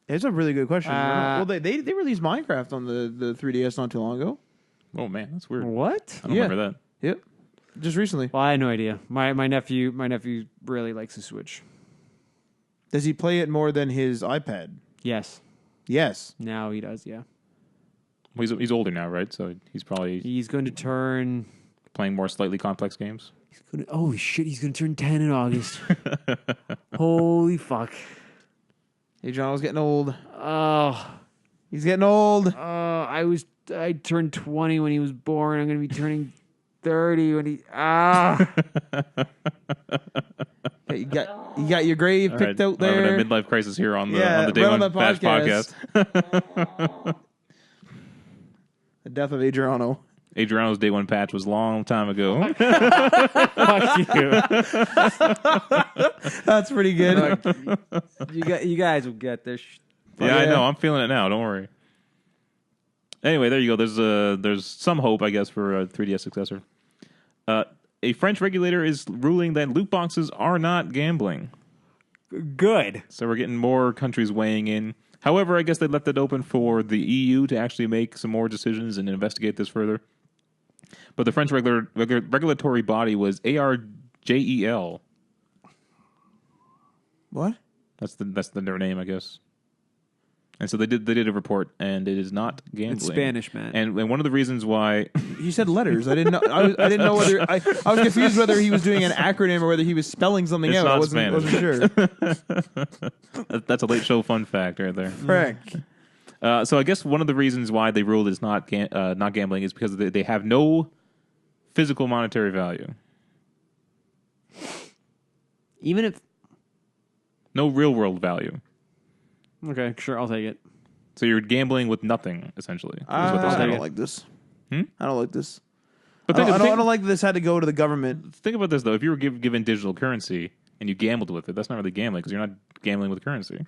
It's a really good question. Well, they released Minecraft on the 3DS not too long ago. Oh man, that's weird. What? I don't remember that. Yep. Just recently. Well, I had no idea. My nephew really likes the Switch. Does he play it more than his iPad? Yes. Yes. Now he does, yeah. Well, he's older now, right? So he's probably He's going to turn... playing more slightly complex games. Holy shit, he's going to turn 10 in August. Holy fuck. Hey, John was getting old. Oh. He's getting old. I turned 20 when he was born. I'm going to be turning 30 when he... Ah. Hey, you got your grave picked out there. We're having a midlife crisis here on the Day right on One the Patch podcast. The death of Adriano. Adriano's Day One Patch was a long time ago. Fuck you. That's pretty good. You guys will get this. Yeah, I know. I'm feeling it now. Don't worry. Anyway, there you go. There's some hope, I guess, for a 3DS successor. A French regulator is ruling that loot boxes are not gambling. Good. So we're getting more countries weighing in. However, I guess they left it open for the EU to actually make some more decisions and investigate this further. But the French regulatory body was ARJEL. What? That's their name, I guess. And so they did a report, and it is not gambling. It's Spanish, man. And one of the reasons why He said letters. I didn't know. I didn't know whether I was confused whether he was doing an acronym or whether he was spelling something It's out. not I wasn't sure. that's a late show fun fact right there. Correct. So I guess one of the reasons why they ruled it's not gambling is because they have no physical monetary value, Even if... no real world value. Okay, sure, I'll take it. So you're gambling with nothing, essentially. Is what they're I saying. don't like this. Hmm? I don't like this. But I don't like that this had to go to the government. think about this though. If you were given digital currency and you gambled with it, that's not really gambling because you're not gambling with currency.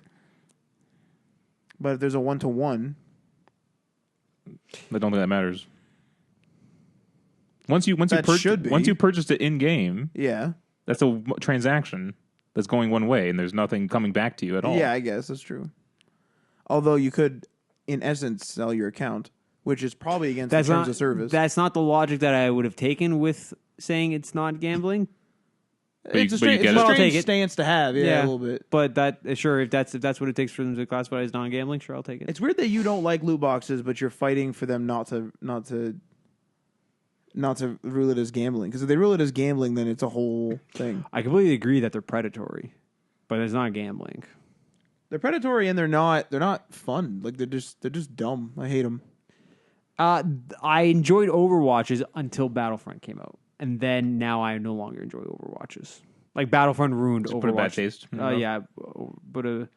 But if there's a 1-to-1, I don't think that matters. Once you should be. once you purchased it in game, yeah. that's a transaction that's going one way, and there's nothing coming back to you at all. Yeah, I guess that's true. Although you could, in essence, sell your account, which is probably against the terms of service. That's not the logic that I would have taken with saying it's not gambling. It's a but you strange, get it's a it. I'll strange take it. stance to have. Yeah, a little bit. But sure, if that's what it takes for them to classify it as non-gambling, sure, I'll take it. It's weird that you don't like loot boxes, but you're fighting for them not to rule it as gambling. Because if they rule it as gambling, then it's a whole thing. I completely agree that they're predatory, but it's not gambling. They're predatory and they're not fun. Like they're just dumb. I hate them. I enjoyed Overwatches until Battlefront came out, and then now I no longer enjoy Overwatches. Like Battlefront ruined Overwatch. Put a bad taste. Yeah, but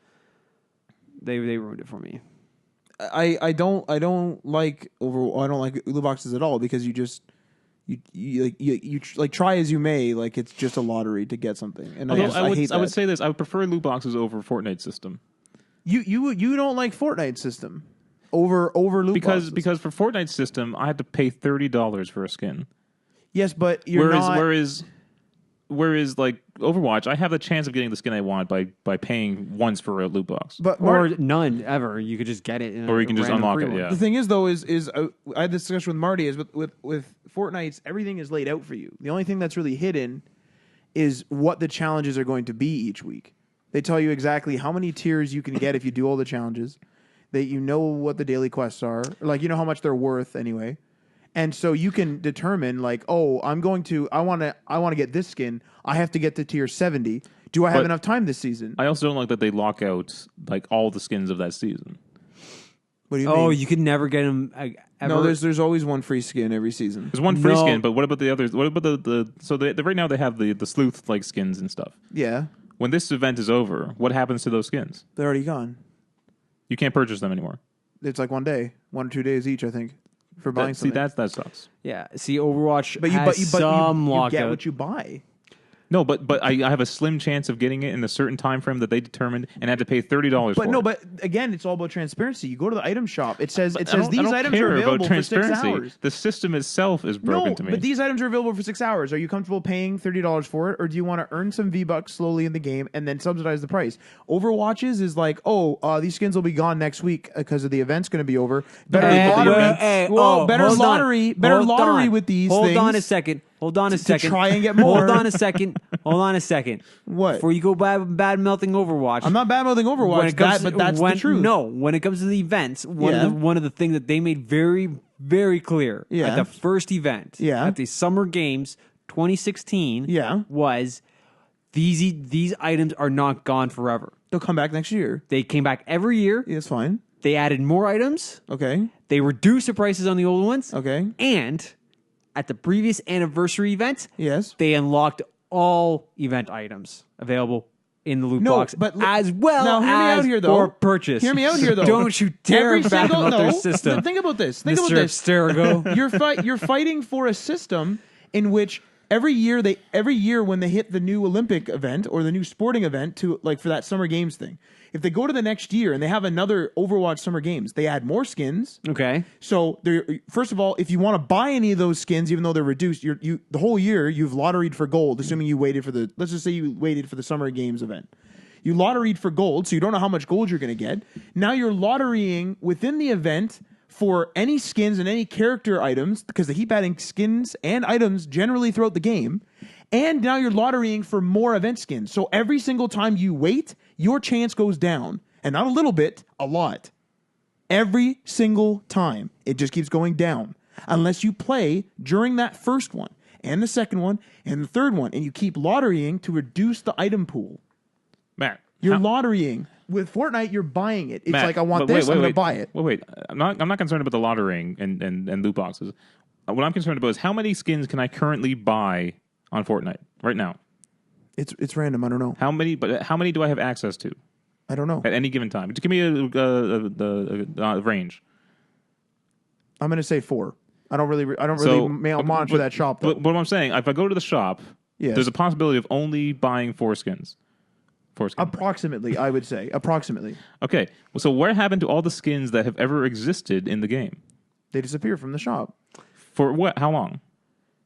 they ruined it for me. I don't like loot boxes at all because you try as you may, like it's just a lottery to get something. And I hate that. I would say this: I would prefer loot boxes over Fortnite system. You don't like Fortnite system over loot boxes because for Fortnite system I had to pay $30 for a skin. Yes, but whereas like Overwatch, I have the chance of getting the skin I want by paying once for a loot box. Or none ever. You could just get it, or you can just unlock it. Yeah. The thing is though is I had this discussion with Marty is with Fortnite's everything is laid out for you. The only thing that's really hidden is what the challenges are going to be each week. They tell you exactly how many tiers you can get if you do all the challenges. That you know what the daily quests are, like you know how much they're worth anyway. And so you can determine like, oh, I want to get this skin. I have to get to tier 70. Do I have enough time this season? I also don't like that they lock out like all the skins of that season. What do you mean? Oh, you could never get them. Ever. No, there's always one free skin every season. There's one free skin, but what about the others? What about the so right now they have the sleuth like skins and stuff. Yeah. When this event is over, what happens to those skins? They're already gone. You can't purchase them anymore. It's like 1 day, 1 or 2 days each, I think, for buying something. See, that sucks. Yeah. See, Overwatch But has some you lockout. get what you buy. No, but I have a slim chance of getting it in a certain time frame that they determined, and I had to pay $30 for it. But again, it's all about transparency. You go to the item shop. It says these I don't items care are available about for 6 transparency. hours. The system itself is broken to me. But these items are available for 6 hours. Are you comfortable paying $30 for it, or do you want to earn some V-Bucks slowly in the game and then subsidize the price? Overwatches is like, these skins will be gone next week because of the event's going to be over. Better lottery with these things. Hold on a second. To try and get more. Hold on a second. What? Before you go bad melting Overwatch. I'm not bad mouthing Overwatch, but that's the truth. No, when it comes to the events, one of the things that they made very, very clear at the first event, at the Summer Games 2016, was these items are not gone forever. They'll come back next year. They came back every year. Yeah, it's fine. They added more items. Okay. They reduced the prices on the old ones. Okay. And at the previous anniversary event, they unlocked all event items available in the loot box, but as well now, hear me out here, though. for purchase. Hear me out here, though. Don't you dare back up their system. Think about this. Mr. Abstergo. You're fighting for a system in which every year when they hit the new Olympic event or the new sporting event to like for that Summer Games thing, if they go to the next year and they have another Overwatch Summer Games, they add more skins. Okay. So first of all, if you want to buy any of those skins, even though they're reduced, you the whole year you've lotteried for gold, assuming you waited for let's just say you waited for the Summer Games event. You lotteried for gold, so you don't know how much gold you're going to get. Now you're lotterying within the event for any skins and any character items, because they keep adding skins and items generally throughout the game. And now you're lotterying for more event skins. So every single time you wait, your chance goes down. And not a little bit, a lot. Every single time. It just keeps going down. Unless you play during that first one, and the second one, and the third one. And you keep lotterying to reduce the item pool. Matt. You're lotterying. With Fortnite, you're buying it. It's Matt, like, I want this, I'm going to buy it. Wait. I'm not concerned about the lotterying and loot boxes. What I'm concerned about is how many skins can I currently buy on Fortnite right now? It's random. I don't know. How many do I have access to? I don't know. At any given time. Just give me a range. I'm going to say 4. I don't really monitor that shop, though. But what I'm saying, if I go to the shop, there's a possibility of only buying 4 skins. Approximately, I would say. Approximately. Okay. So what happened to all the skins that have ever existed in the game? They disappear from the shop. For what? How long?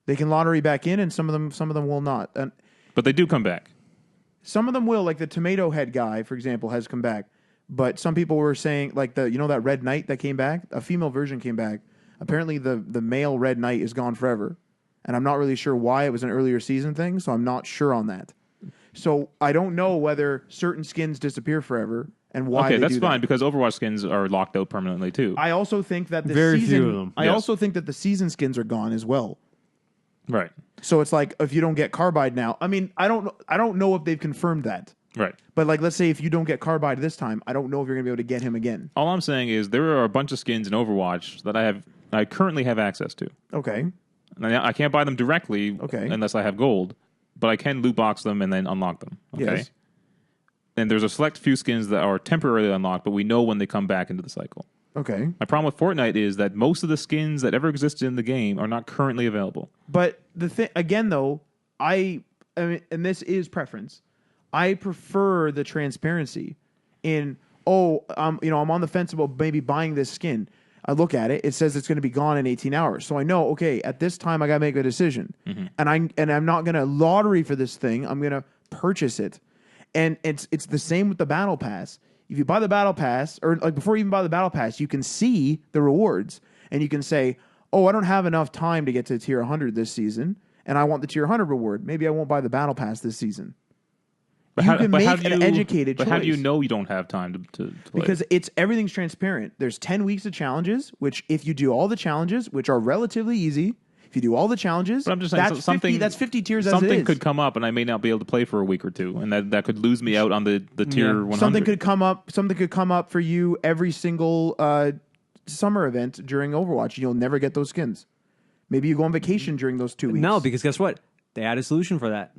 They can lottery back in, and some of them will not. But they do come back. Some of them will, like the tomato head guy, for example, has come back. But some people were saying, like that Red Knight that came back, a female version came back. Apparently, the male Red Knight is gone forever. and I'm not really sure why. It was an earlier season thing, so I'm not sure on that. So I don't know whether certain skins disappear forever and why. Okay, they that's do fine that. because Overwatch skins are locked out permanently too. I also think that the Very season. few of them. I Yes. also think that the season skins are gone as well. Right. So it's like if you don't get Carbide now. I mean, I don't know if they've confirmed that. Right. But like, let's say if you don't get Carbide this time, I don't know if you're gonna be able to get him again. All I'm saying is there are a bunch of skins in Overwatch that I currently have access to. Okay. And I can't buy them directly unless I have gold, but I can loot box them and then unlock them. Okay. Yes. And there's a select few skins that are temporarily unlocked, but we know when they come back into the cycle. Okay. My problem with Fortnite is that most of the skins that ever existed in the game are not currently available. But the thing again, though, I mean, and this is preference. I prefer the transparency in, I'm on the fence about maybe buying this skin. I look at it, it says it's going to be gone in 18 hours. So I know, okay, at this time I got to make a decision. And I'm not going to lottery for this thing. I'm going to purchase it. And it's the same with the battle pass. If you buy the battle pass, or like before you even buy the battle pass, you can see the rewards and you can say, oh, I don't have enough time to get to tier 100 this season, and I want the tier 100 reward. Maybe I won't buy the battle pass this season. But You can make an educated But how do you choice. know you don't have time to play? Because everything's transparent. There's 10 weeks of challenges, which if you do all the challenges, which are relatively easy, if you do all the challenges, But I'm just saying, that's 50 tiers as it something is. could come up, and I may not be able to play for a week or two, and that could lose me out on the tier 100. Something could come up for you every single summer event during Overwatch. You'll never get those skins. Maybe you go on vacation during those 2 weeks. No, because guess what? They had a solution for that.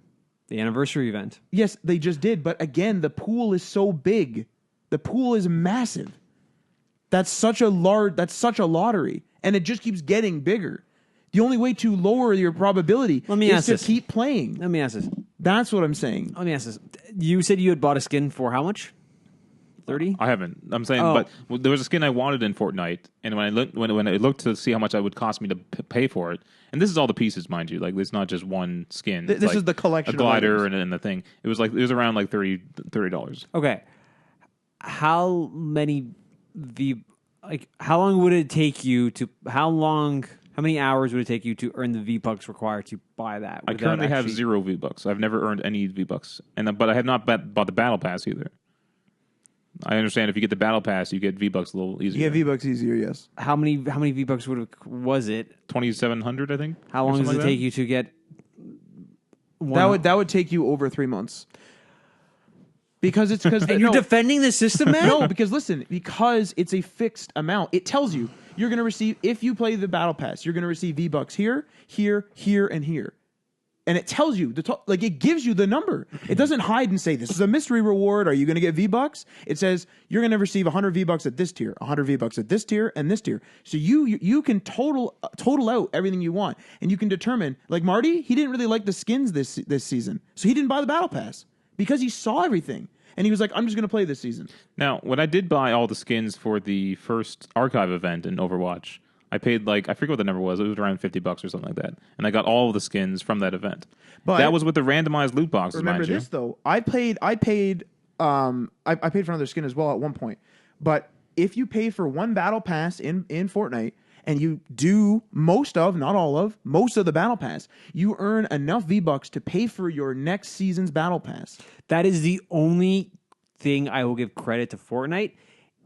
The anniversary event. Yes, they just did. But again, the pool is so big. The pool is massive. That's such a lottery. And it just keeps getting bigger. The only way to lower your probability is to keep playing. Let me ask this. That's what I'm saying. Let me ask this. You said you had bought a skin for how much? 30? I haven't. I'm saying, Oh. but there was a skin I wanted in Fortnite, and when I looked to see how much it would cost me to pay for it, and this is all the pieces, mind you, like it's not just one skin. It's This like is the collection a of glider items. and the thing. It was around like $30. Okay. How many how long would it take you to how many hours would it take you to earn the V-Bucks required to buy that? I currently have 0 V-Bucks. I've never earned any V-Bucks, but I have not bought the Battle Pass either. I understand if you get the Battle Pass, you get V-Bucks a little easier. You get V-Bucks easier, yes. How many V-Bucks was it? 2,700, I think. How long does it take you to get That would take you over 3 months. Because And you're defending the system, man? No, because listen, because it's a fixed amount. It tells you you're going to receive, if you play the Battle Pass, you're going to receive V-Bucks here, here, here, and here. And it tells you, it gives you the number. It doesn't hide and say, this is a mystery reward. Are you going to get V-Bucks? It says, you're going to receive 100 V-Bucks at this tier, 100 V-Bucks at this tier, and this tier. So you can total out everything you want. And you can determine, like Marty, he didn't really like the skins this season. So he didn't buy the Battle Pass because he saw everything. And he was like, I'm just going to play this season. Now, when I did buy all the skins for the first archive event in Overwatch, I paid I forget what the number was. It was around $50 or something like that, and I got all of the skins from that event. But that was with the randomized loot boxes. Remember this though, I paid for another skin as well at one point. But if you pay for one battle pass in Fortnite and you do most of the battle pass, you earn enough V-Bucks to pay for your next season's battle pass. That is the only thing I will give credit to Fortnite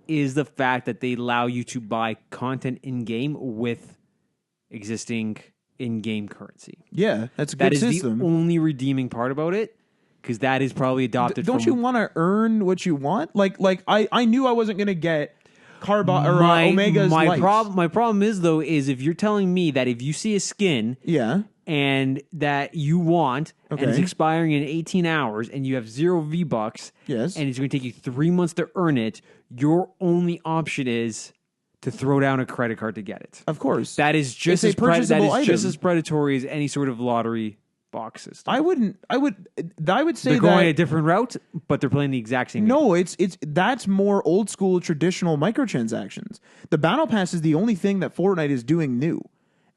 is the fact that they allow you to buy content in-game with existing in-game currency. Yeah, that's a good system. That is the only redeeming part about it, because that is probably adopted Don't you want to earn what you want? Like I knew I wasn't going to get Omega's lights. My problem is, though, is if you're telling me that if you see a skin Yeah. and that you want and it's expiring in 18 hours and you have 0 V-Bucks Yes. and it's going to take you 3 months to earn it, your only option is to throw down a credit card to get it. Of course. That is just It's a purchasable item. just as predatory as any sort of lottery box system. I would say They're going that a different route, but they're playing the exact same game. no, that's more old school traditional microtransactions. The battle pass is the only thing that Fortnite is doing new.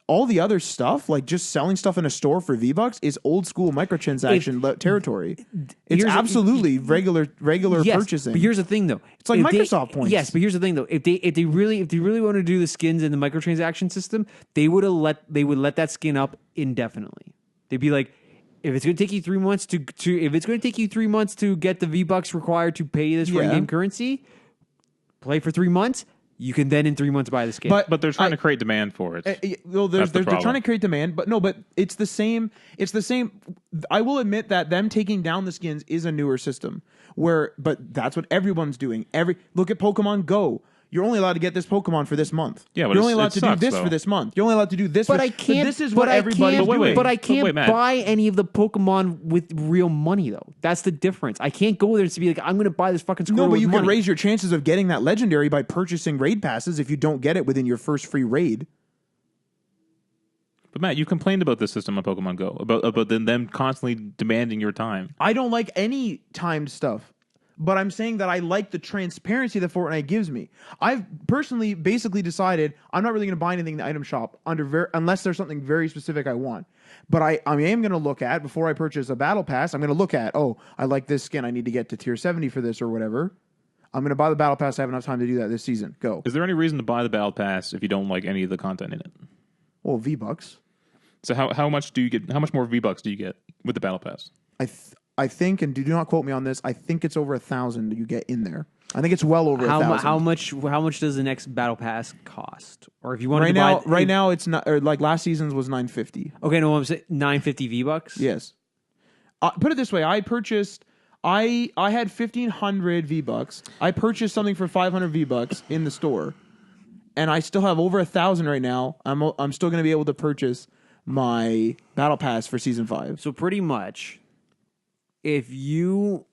all the other stuff, like just selling stuff in a store for V-Bucks, is old school microtransaction territory. It's absolutely regular purchasing. But here's the thing, though. It's like Microsoft points. Yes, but here's the thing, though. If they really want to do the skins in the microtransaction system, they would let that skin up indefinitely. They'd be like, if it's going to take you 3 months if it's going to take you 3 months to get the V-Bucks required to pay this for in-game currency, play for 3 months. You can then in 3 months buy the skin. But they're trying to create demand for it. They're trying to create demand, but it's the same. It's the same. I will admit that them taking down the skins is a newer system. But that's what everyone's doing. Look at Pokemon Go. You're only allowed to get this Pokemon for this month. Yeah, but you're only allowed to do this for this month. You're only allowed to do this. But I can't. This is what everybody's doing. But I can't buy any of the Pokemon with real money, though. That's the difference. I can't go there to be like, I'm going to buy this fucking Squirtle. No, but you can raise your chances of getting that legendary by purchasing raid passes if you don't get it within your first free raid. But Matt, you complained about this system on Pokemon Go about them constantly demanding your time. I don't like any timed stuff. But I'm saying that I like the transparency that Fortnite gives me. I've personally basically decided I'm not really going to buy anything in the item shop unless there's something very specific I want. But I am going to look at, before I purchase a battle pass, I'm going to look at, I like this skin. I need to get to tier 70 for this or whatever. I'm going to buy the battle pass. I have enough time to do that this season. Go. Is there any reason to buy the battle pass if you don't like any of the content in it? Well, V-Bucks. So how much do you get? How much more V-Bucks do you get with the battle pass? I think, and do not quote me on this, I think it's over 1,000 you get in there. I think it's well over 1,000. How much does the next battle pass cost? Or if you want right now it's not, or like last season's was $950. Okay, no, I'm saying $950 V-Bucks. Yes. Put it this way, I had 1,500 V-Bucks. I purchased something for 500 V-Bucks in the store, and I still have over 1,000 right now. I'm still going to be able to purchase my battle pass for season 5. So pretty much, if you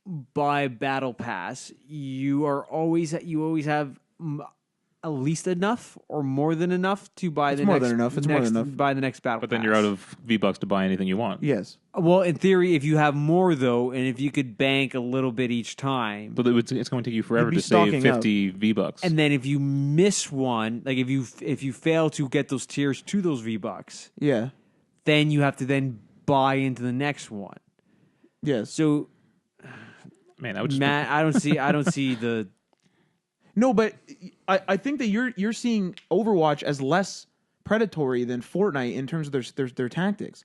buy battle pass, you always have at least enough or more than enough to buy It's more than enough. Buy the next battle pass. But then you're out of V-Bucks to buy anything you want. Yes. Well, in theory, if you have more though, and if you could bank a little bit each time, But it's going to take you forever to save 50 V-Bucks. and then if you miss one, like if you fail to get those tiers to those V-Bucks, Yeah. then you have to then buy into the next one. Yes. So, Man, I would just Matt, I don't see the. No, but I think that you're seeing Overwatch as less predatory than Fortnite in terms of their tactics.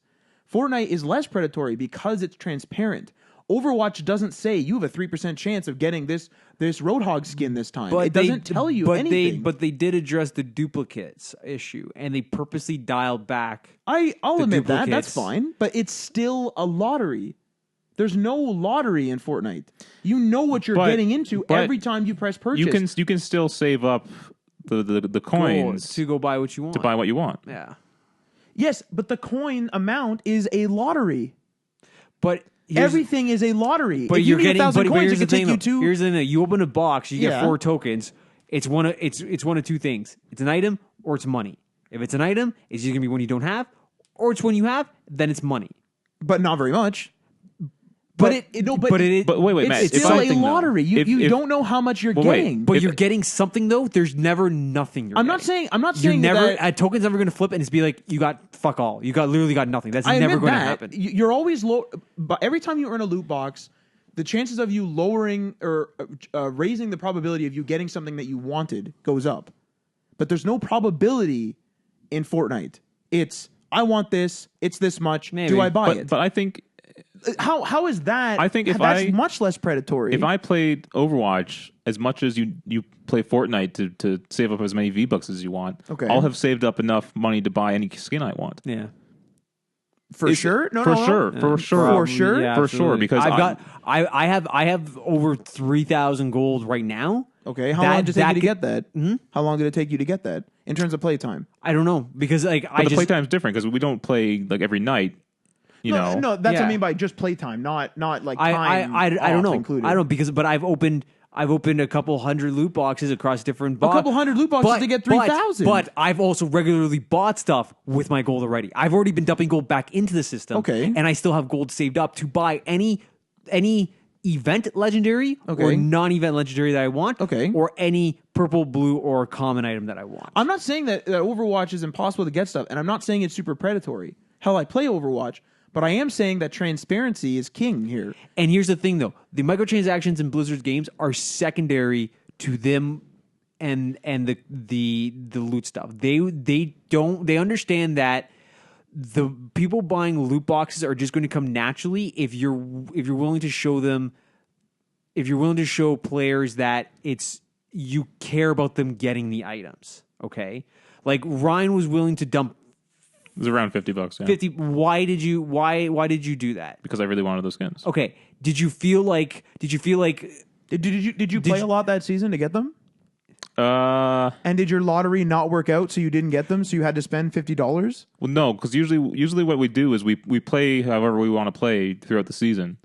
Fortnite is less predatory because it's transparent. Overwatch doesn't say you have a 3% chance of getting this Roadhog skin this time. It doesn't tell you anything. But they did address the duplicates issue, and they purposely dialed back. I'll admit that. That's fine. But it's still a lottery. There's no lottery in Fortnite. You know what you're getting into every time you press purchase. You can still save up the coins to go buy what you want. To buy what you want. Yeah. Yes, but the coin amount is a lottery. But everything is a lottery. But if you're you need getting 1,000 coins, here's it the can take thing. you to. Here's the thing. You open a box, you get Yeah. 4 tokens. It's one of two things. It's an item or it's money. If it's an item, it's either gonna be one you don't have, or it's one you have. Then it's money. But not very much. But wait, Matt. It's still a lottery. You don't know how much you're getting. But you're getting something though. There's never nothing. I'm not saying you're never. that, Token's never going to flip and it's be like you got fuck all. You literally got nothing. That's I never admit going to that. happen. You're always low. But every time you earn a loot box, the chances of you lowering or raising the probability of you getting something that you wanted goes up. But there's no probability in Fortnite. It's I want this. It's this much. Maybe. Do I buy it? But I think. How is that? I think that's much less predatory. If I played Overwatch as much as you play Fortnite to save up as many V-Bucks as you want, okay. I'll have saved up enough money to buy any skin I want. Yeah. For sure? For sure. Because I have over 3,000 gold right now. Okay. How long did it take you to get that? Mm-hmm. How long did it take you to get that in terms of playtime? I don't know because the playtime's different because we don't play like every night. No, that's what I mean by just playtime, not like time. I don't know. Included. I don't know but I've opened a couple hundred loot boxes across different boxes. A couple hundred loot boxes to get 3,000. But I've also regularly bought stuff with my gold already. I've already been dumping gold back into the system. Okay. And I still have gold saved up to buy any event legendary or Okay. non-event legendary that I want, Okay. or any purple, blue, or common item that I want. I'm not saying that Overwatch is impossible to get stuff, and I'm not saying it's super predatory. Hell, I play Overwatch, but I am saying that transparency is king here. And here's the thing, though: the microtransactions in Blizzard's games are secondary to them and the loot stuff. They understand that the people buying loot boxes are just going to come naturally if you're willing to show them, if you're willing to show players that you care about them getting the items. Okay, like Ryan was willing to dump It was around $50. Yeah. 50. Why did you do that? Because I really wanted those skins. Okay, did you feel like Did you play a lot that season to get them? And did your lottery not work out, so you didn't get them, so you had to spend $50? Well, no, because usually what we do is we play however we want to play throughout the season,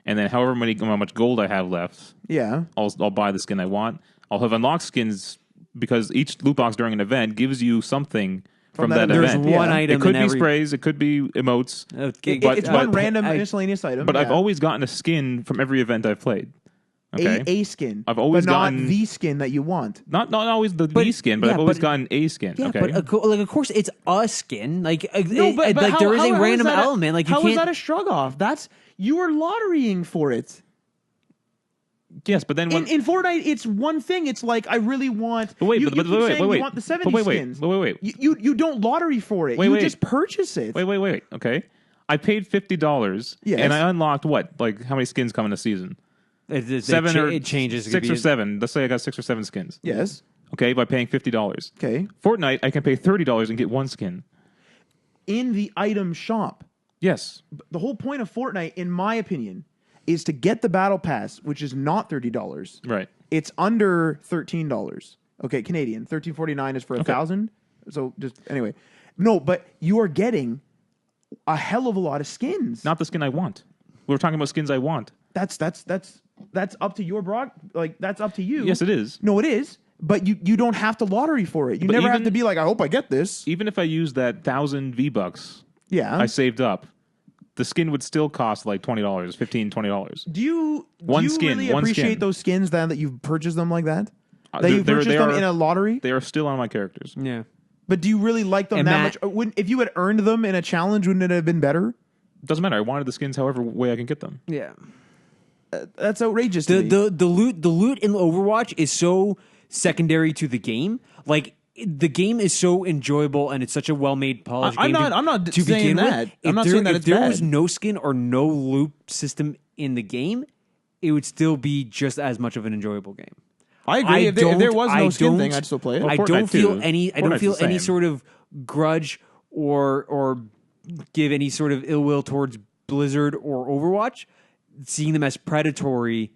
and then how much gold I have left, Yeah. I'll buy the skin I want. I'll have unlocked skins because each loot box during an event gives you something from that there's event. one item It could in be every... sprays, it could be emotes, It's one random miscellaneous item. but yeah. I've always gotten a skin from every event I've played. Okay, a skin. I've always but not gotten- the skin that you want. not always the B skin, but yeah, I've always but- gotten a skin. Yeah, okay, but of course it's a skin. Like No, but like how, there is how- a how random that element. Like you how can't. is that a shrug off? That's you are lotterying for it. yes, but then when In Fortnite, it's one thing. It's like I really want. But wait, you, but- you but keep wait, saying wait, you want the 70 but wait, skins. wait. You don't lottery for it. Wait, you wait. just purchase it. Wait. Okay, I paid $50, Yes. and I unlocked what? Like how many skins come in a season? it changes. It could 6 be or 7. Let's say I got 6 or 7 skins. Yes. Okay, by paying $50. Okay. Fortnite, I can pay $30 and get 1 skin. In the item shop. Yes. The whole point of Fortnite, in my opinion, is to get the battle pass, which is not $30. Right. It's under $13. Okay, Canadian. $13.49 is for 1,000. So just anyway. No, but you are getting a hell of a lot of skins. Not the skin I want. We were talking about skins I want. That's up to your broad. Like that's up to you. Yes, it is. No, it is. But you don't have to lottery for it. You But never have even- to be like, I hope I get this. Even if I use that 1,000 V-Bucks Yeah. I saved up, the skin would still cost like $20, $15, $20. Do you One skin, really one appreciate skin. those skins then that you've purchased them like that? That They're- you purchased they them are- in a lottery? They are still on my characters. Yeah. But do you really like them And that Matt- much? Wouldn't, if you had earned them in a challenge, wouldn't it have been better? Doesn't matter. I wanted the skins however way I can get them. Yeah. That's outrageous to me. The loot in Overwatch is so secondary to the game. Like the game is so enjoyable and it's such a well made polished I'm game. not to saying begin that. With. I'm not saying that if it's there bad. was no skin or no loot system in the game, it would still be just as much of an enjoyable game. I agree. If there was no skin thing, don't- I'd still play it. Well, I Fortnite don't feel too. any. I don't Fortnite's feel the any same. sort of grudge or give any sort of ill will towards Blizzard or Overwatch, seeing them as predatory.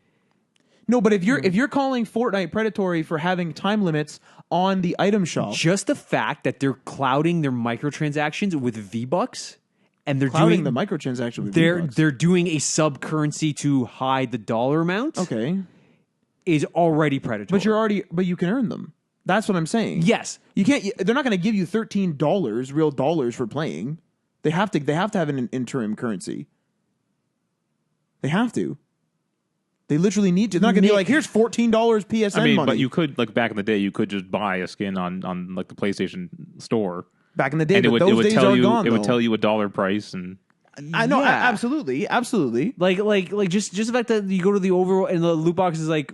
No, but if you're calling Fortnite predatory for having time limits on the item shop, Just the fact that they're clouding their microtransactions with V-Bucks and they're clouding doing the microtransaction with they're V-Bucks. they're doing a sub currency to hide the dollar amount Okay, is already predatory. but you can earn them. That's what I'm saying. yes. You can't. They're not going to give you $13 real dollars for playing. They have to have an interim currency. They have to. They literally need to. They're not going to be like, here's $14 PSN I mean, money. but you could, like back in the day, you could just buy a skin on like the PlayStation store, back in the day, and but those days tell are you gone. it would though. tell you a dollar price, and I know, Yeah. absolutely. Like just the fact that you go to the overall and the loot box is like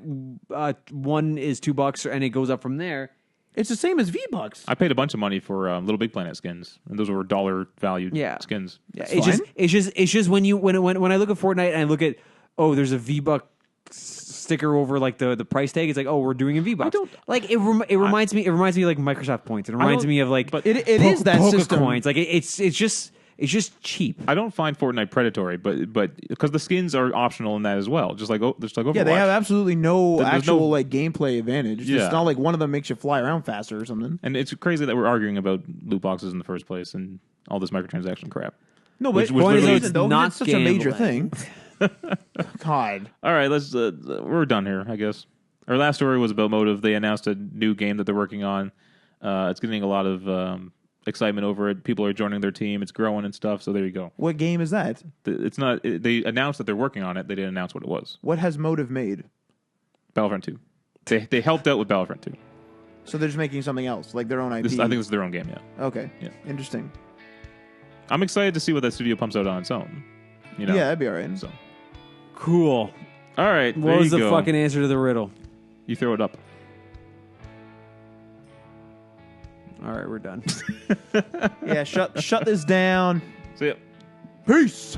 one is $2 and it goes up from there. It's the same as V-Bucks. I paid a bunch of money for Little Big Planet skins, and those were dollar valued skins. Yeah, That's fine. it's just when I look at Fortnite and I look at there's a V-Buck sticker over like the price tag. It's like we're doing a V-Bucks. Like it reminds me like Microsoft points. It reminds me of like but it is that Poke system. coins. Like it's just cheap. I don't find Fortnite predatory, but because the skins are optional in that as well, just like Overwatch. Yeah, they have absolutely no There's actual no- like gameplay advantage. Yeah. It's not like one of them makes you fly around faster or something. And it's crazy that we're arguing about loot boxes in the first place and all this microtransaction crap. No, Which- but which point is, literally- though, not it's such a major gambling. thing. God, All right, let's. We're done here, I guess. Our last story was about Motive. They announced a new game that they're working on. It's getting a lot of excitement over it. People are joining their team. It's growing and stuff. So there you go. What game is that? It's not. They announced that they're working on it. They didn't announce what it was. What has Motive made? Battlefront 2. They helped out with Battlefront 2. So they're just making something else, like their own IP. I think this is their own game. Yeah. Okay. Yeah. Interesting. I'm excited to see what that studio pumps out on its own. You know. Yeah, that'd be all right. So. Cool. All right. What was the fucking answer to the riddle? You throw it up. All right, we're done. Yeah, shut this down. See ya. Peace.